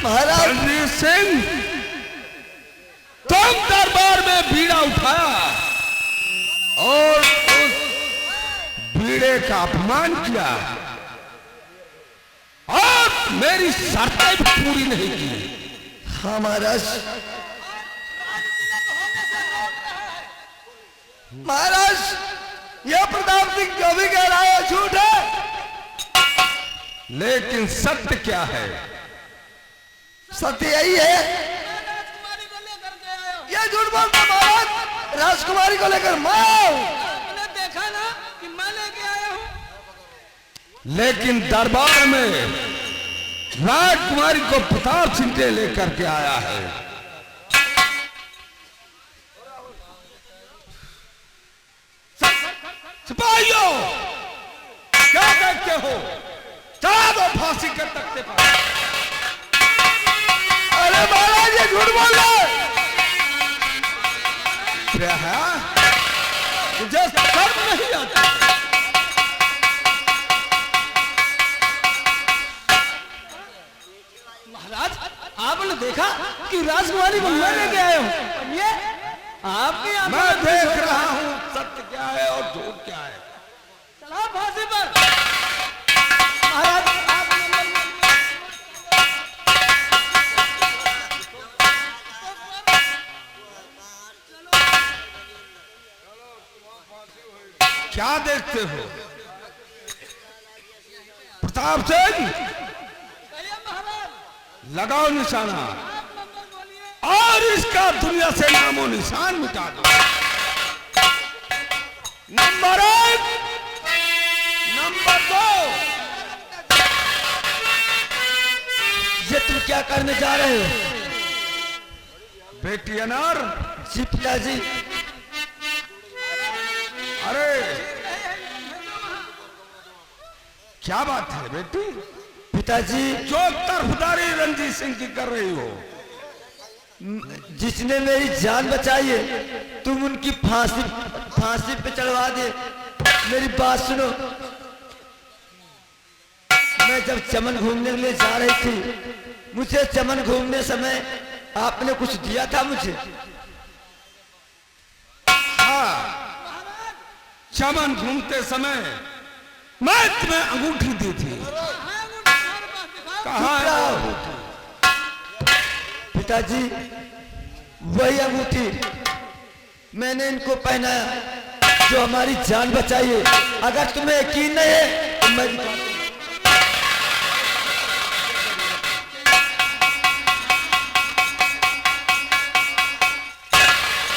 महाराज, रणजीत सिंह, तुम दरबार में बीड़ा उठाया और उस बीड़े का अपमान किया और मेरी शर्तें भी पूरी नहीं की। हाँ महाराज। महाराज, यह प्रताप सिंह जो भी कह रहा है झूठ है। लेकिन सत्य क्या है? सत्य यही है। यह झूठ बोलता महाराज। राजकुमारी को लेकर मैं आपने देखा ना कि मैं लेके आया हूँ। लेकिन दरबार में राजकुमारी को प्रताप सिंह ने लेकर के आया है। सिपाहियों, क्या देखते हो? चला दो फांसी के तख्ते पर। अरे महाराज, ये झूठ बोल रहा है। क्या है? तुझे शर्म नहीं आता? महाराज, आपने देखा कि राजकुमारी को मैं लेके आया हूँ। ये आपकी आंखों मैं में देख धूस हो रहा हूं सत्य क्या है और झूठ क्या है। चला फांसी पर। महाराज, आप क्या देखते हो? प्रताप सिंह, कहिए महाराज, लगाओ निशाना और इसका दुनिया से नामो निशान मिटा दो। Number 1, number 2। ये तुम क्या करने जा रहे हो? बेटी अनार, जी पिताजी। अरे क्या बात है बेटी? पिताजी, जो तरफदारी रंजीत सिंह की कर रही हो, जिसने मेरी जान बचाई है तुम उनकी फांसी पे चढ़वा दे। मेरी बात सुनो, मैं जब चमन घूमने के लिए जा रही थी, मुझे चमन घूमने समय आपने कुछ दिया था मुझे। हाँ, चमन घूमते समय मैं तुम्हें अंगूठी दी थी। कहाँ है वो अंगूठी? पिताजी, वही अंगूठी मैंने इनको पहनाया जो हमारी जान बचाई है। अगर तुम्हें यकीन नहीं है तो मैं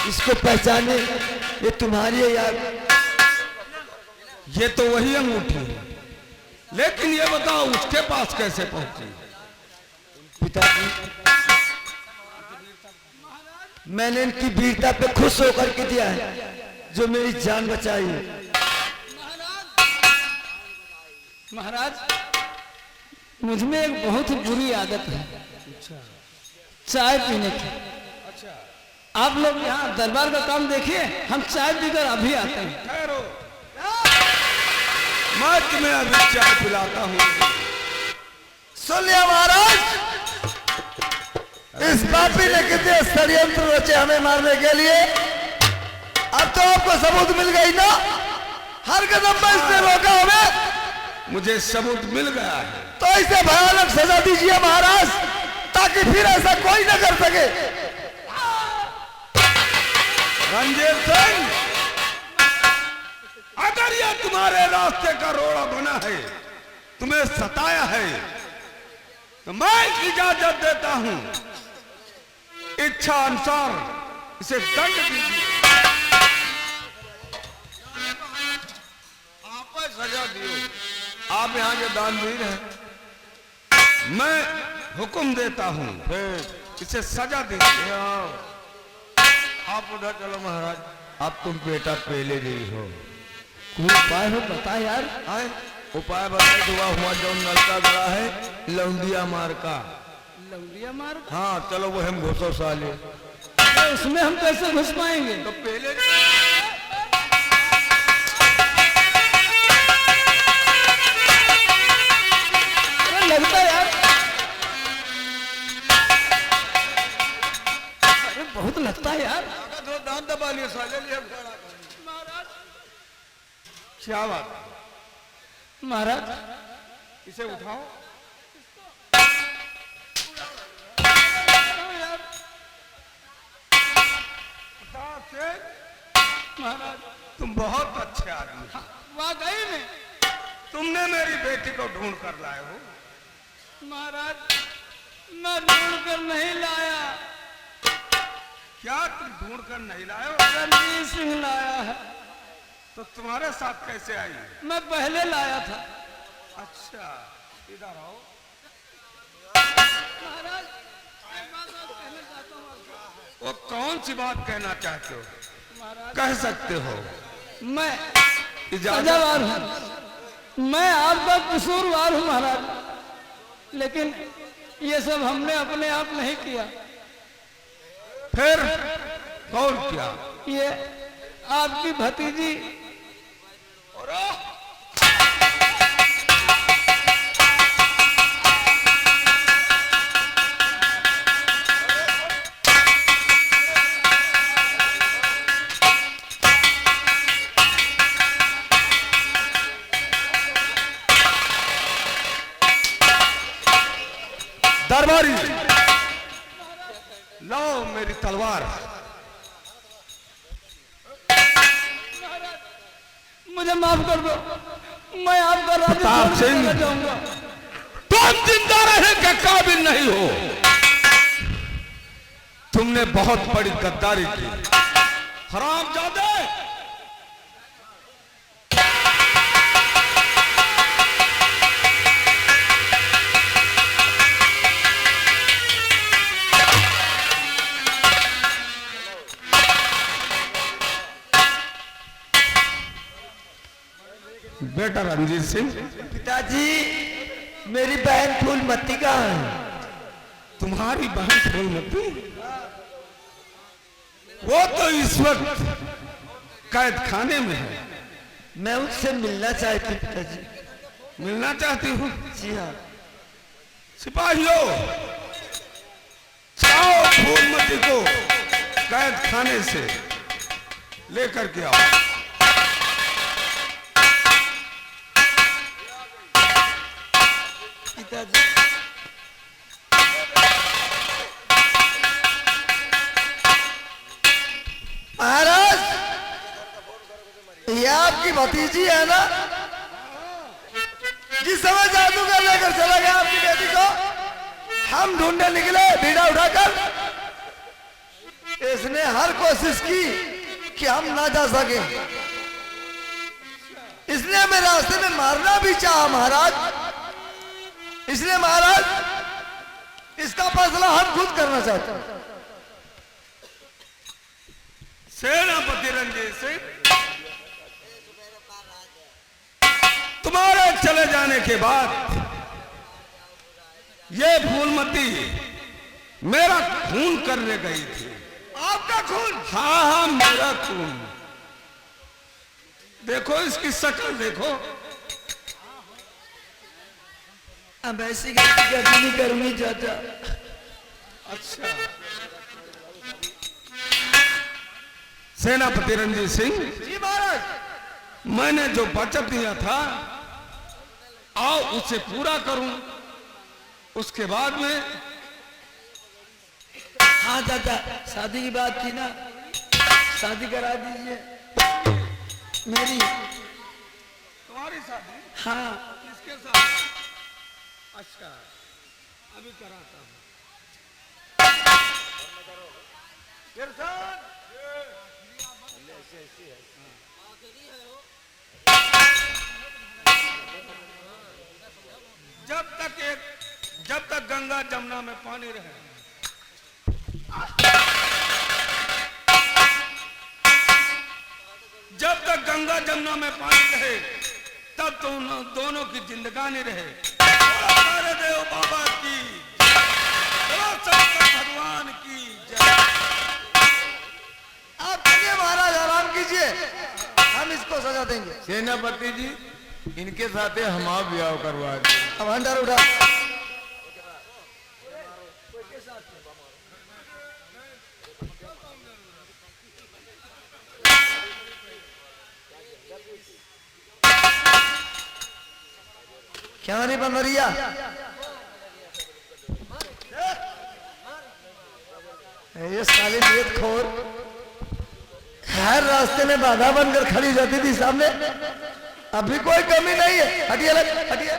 इसको पहचाने, ये तुम्हारी है यार। ये तो वही अंगूठी है, लेकिन ये बताओ उसके पास कैसे पहुंची? पिताजी, मैंने इनकी वीरता पे खुश होकर के दिया है जो मेरी जान बचाई है। महाराज, मुझमें एक बहुत बुरी आदत है, चाय पीने की। आप लोग यहाँ दरबार का काम देखिए, हम चाय पीकर अभी आते हैं। ठहरो, मैं तुम्हें अभी चाय पिलाता हूँ। सुन लिया महाराज, इस पापी ने कितने षड्यंत्र रचे हमें मारने के लिए। अब तो आपको सबूत मिल गई ना, हर कदम पर इसने रोका हमें। मुझे सबूत मिल गया है, तो इसे भयानक सजा दीजिए महाराज, ताकि फिर ऐसा कोई न कर सके। रंजीत सिंह, अगर यह तुम्हारे रास्ते का रोड़ा बना है, तुम्हें सताया है, तो मैं इजाजत देता हूं, इच्छा अनुसार इसे दंड दीजिए। आप सजा दियो। आप यहाँ के दानवीर हैं, मैं हुक्म देता हूं, इसे सजा दीजिए। आप उधर चलो महाराज, अब तुम बेटा पहले नहीं हो। कोई उपाय हो बता यार। आए उपाय बताए, दुआ हुआ जो नलका गड़ा है लौंडिया मार का। लौंडिया मार? हाँ चलो वो हम घुसो साले। तो उसमें हम कैसे घुस पाएंगे? तो पहले लगता है यार, अरे बहुत लगता है यार। दांत दबा लिए साले, क्या बात? महाराज, इसे उठाओ। महाराज तुम बहुत अच्छे आदमी हो। वाकई में तुमने मेरी बेटी को ढूंढ कर लाए हो। महाराज, मैं ढूंढ कर नहीं लाया। क्या तुम ढूंढ कर नहीं लाए हो? रणजीत सिंह लाया है। तो तुम्हारे साथ कैसे आई? मैं पहले लाया था। अच्छा, इधर आओ। महाराज, एक बात मैं कहना चाहता हूँ आपको। वो कौन सी बात कहना चाहते हो? महाराज, कह सकते हो। मैं इजाजत। सजावार हूँ, मैं आपका कसूरवार हूँ महाराज, लेकिन ये सब हमने अपने आप नहीं किया। फिर कौन किया? ये आपकी भतीजी दरबारी, लाओ मेरी तलवार। मुझे माफ कर दो, मैं आपका राज्य प्रताप छोड़ सिंह। कर जाऊंगा। तुम जिंदा रहने के काबिल नहीं हो। तुमने बहुत बड़ी गद्दारी की, हरामजादे। बेटा रणजीत सिंह, पिताजी, मेरी बहन फूलमती कहाँ है? तुम्हारी बहन फूलमती वो तो इस वक्त कैद खाने में है। मैं उससे मिलना चाहती हूँ पिताजी। मिलना चाहती हूँ? जी हाँ। सिपाहियों, जाओ फूलमती को कैद खाने से लेकर के आओ। पिताजी महाराज, ये आपकी भतीजी है ना, जिस समय जादूगर लेकर चला गया आपकी बेटी को, हम ढूंढने निकले बीड़ा उठाकर। इसने हर कोशिश की कि हम ना जा सके। इसने हमें रास्ते में मारना भी चाहा महाराज। इसलिए महाराज, इसका फैसला हम खुद करना चाहते हैं। सेनापति रंजीत सिंह, तुम्हारे चले जाने के बाद ये फूलमती मेरा खून करने गई थी। आपका खून? हाँ हाँ, मेरा खून। देखो इसकी शक्ल देखो। अब ऐसी गलती कभी नहीं करूंगी चाचा। अच्छा, सेनापति रंजीत सिंह जी महाराज। मैंने जो वचन दिया था, आओ उसे पूरा करूं। उसके बाद में हाँ चाचा, शादी की बात थी ना, शादी करा दीजिए मेरी। तुम्हारी शादी? हाँ। किसके साथ? अच्छा, अभी कराता हूं। जब तक गंगा जमुना में पानी रहे, जब तक गंगा जमुना में पानी रहे, तब तो दोनों की जिंदगानी रहे। बोलो देव बाबा की, बोलो शंकर भगवान की जय। आप चलिए महाराज, आराम कीजिए, हम इसको सजा देंगे। सेनापति जी, इनके साथ हम आप ब्याह करवा दें। अब हंटर उठा। क्या नहीं बंदरिया, ये साली नियत खोर हर रास्ते में बाधा बनकर खड़ी रहती थी सामने। अभी कोई कमी नहीं है। हटिए लग, हटिए।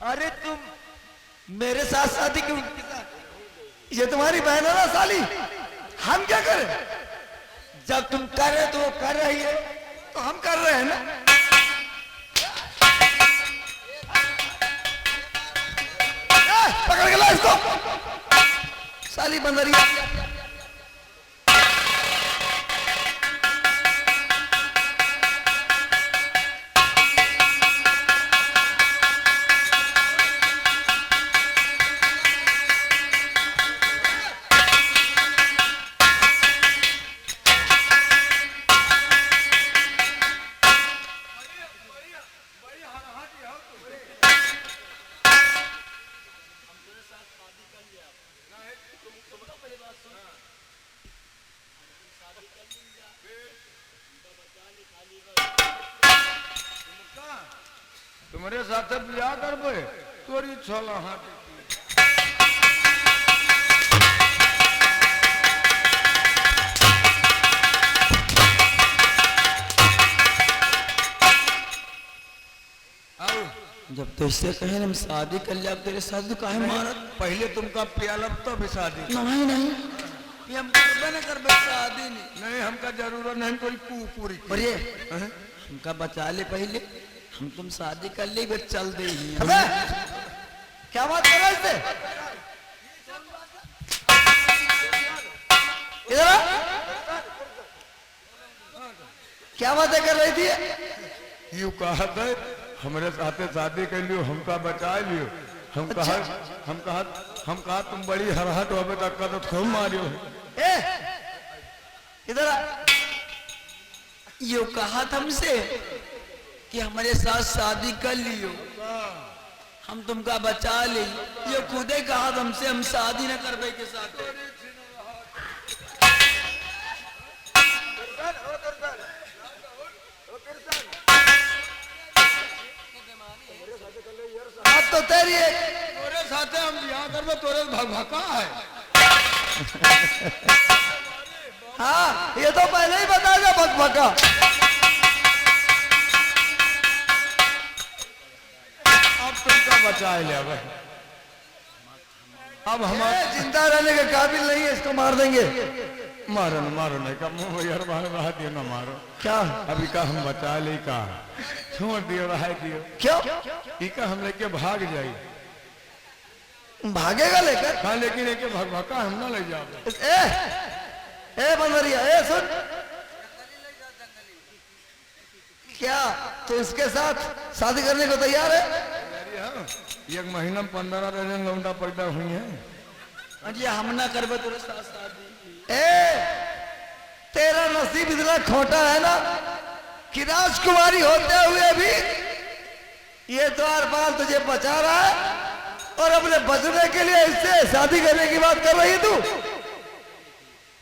अरे तुम मेरे साथ शादी क्यों? ये तुम्हारी बहन है ना साली, हम क्या करें? जब तुम कर रहे तो वो कर रही है, तो हम कर रहे हैं ना। पकड़ के ला इसको, साली बंदरिया। तुम्हारे साथ ब्याह करबे तोरी छोला हाथ। जब तो इससे कहे हम शादी कर लिया, अब तेरे साथ तो काहे मारत? पहले तुमका प्याल अब तो भी शादी नहीं नहीं, ये हम करबे न करबे शादी नहीं। नहीं, हमका जरूरत नहीं कोई पूरी की। और ये हमका बचा ले पहले, हम तुम शादी कर ले बस चल दे ही। अबे क्या बात कर रहे थे? इधर आ। क्या बातें कर रही थी? यूँ कहा था हमारे साथे शादी कर लियो, हमका बचा लियो। हम कहा तुम बड़ी हरहट हो तक का तो तुम मारियो। ए इधर आ। यो कहा था हमसे कि हमारे साथ शादी कर लियो, हम तुमका बचा ले। ये खुद ही कहा था हमसे हम शादी न करबे के साथ। अब तो तेरी एक तोरे साथे हम ब्याह करबे, तोरे भगभका है। हाँ ये तो पहले ही बता दे भगभका। अब तुमका बचा ले। अब हम जिंदा रहने के काबिल नहीं है, इसको मार देंगे। मारो नहीं का मुंह यार बाहर दियो ना मारो। क्या अभी का हम बचा ले का छोड़ दियो रहा दियो। क्यों इका हम लेके भाग जाई। भागेगा लेकर? हाँ लेकिन एक भगभका हम ना ले जाओ। ए बंदरिया, ए सुन, क्या तो इसके साथ शादी करने को तैयार है? एक महीना में 15 दिन लौंडा पैदा हुई है। अजी हम ना करबे तेरे साथ शादी। तेरा नसीब इतना खोटा है ना कि राजकुमारी होते हुए भी ये द्वारपाल तुझे बचा रहा है और अपने बचने के लिए इससे शादी करने की बात कर रही है तू।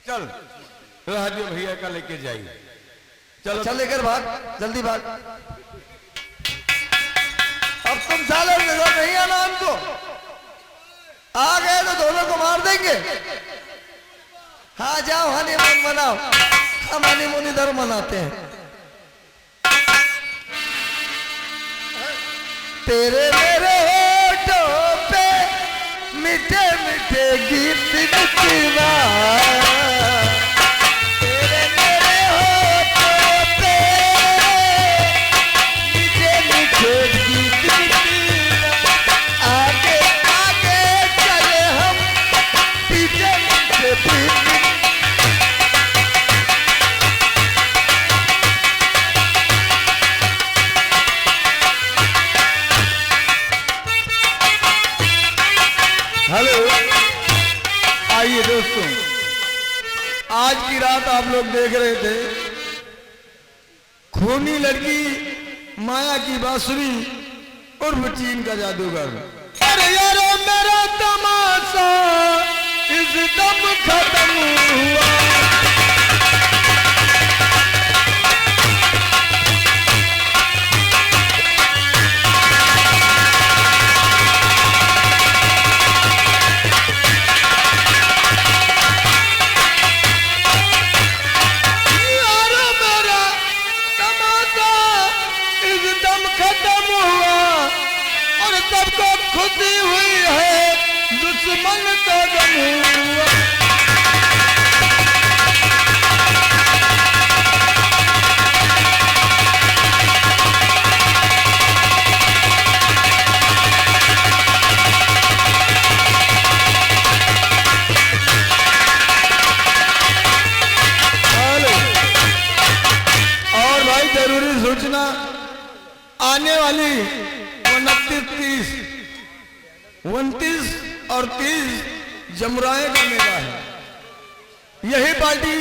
चल राजू भैया का लेके जाइए। चलो चल लेकर भाग, जल्दी भाग। अब तुम साले नजर नहीं आना हमको। आ गए तो दोनों को मार देंगे। हाँ जाओ हनीमून मनाओ, हम हनीमून इधर मनाते हैं। तेरे मेरे होठों पे मीठे मीठे गीत निकला, तेरे मेरे होठों पे मीठे मीठे गीत निकला। आगे आगे चले हम पीछे पीछे पीछे। हेलो, आइए दोस्तों, आज की रात आप लोग देख रहे थे खूनी लड़की माया की बांसुरी उर्फ चीन का जादूगर। अरे यारो मेरा तमाशा इस दम खत्म हुआ। सबको खुशी हुई है, दुश्मन का गम हुआ। और भाई जरूरी सूचना, आने वाली 29, 29 और 30 जमुराए का मेला है। यही पार्टी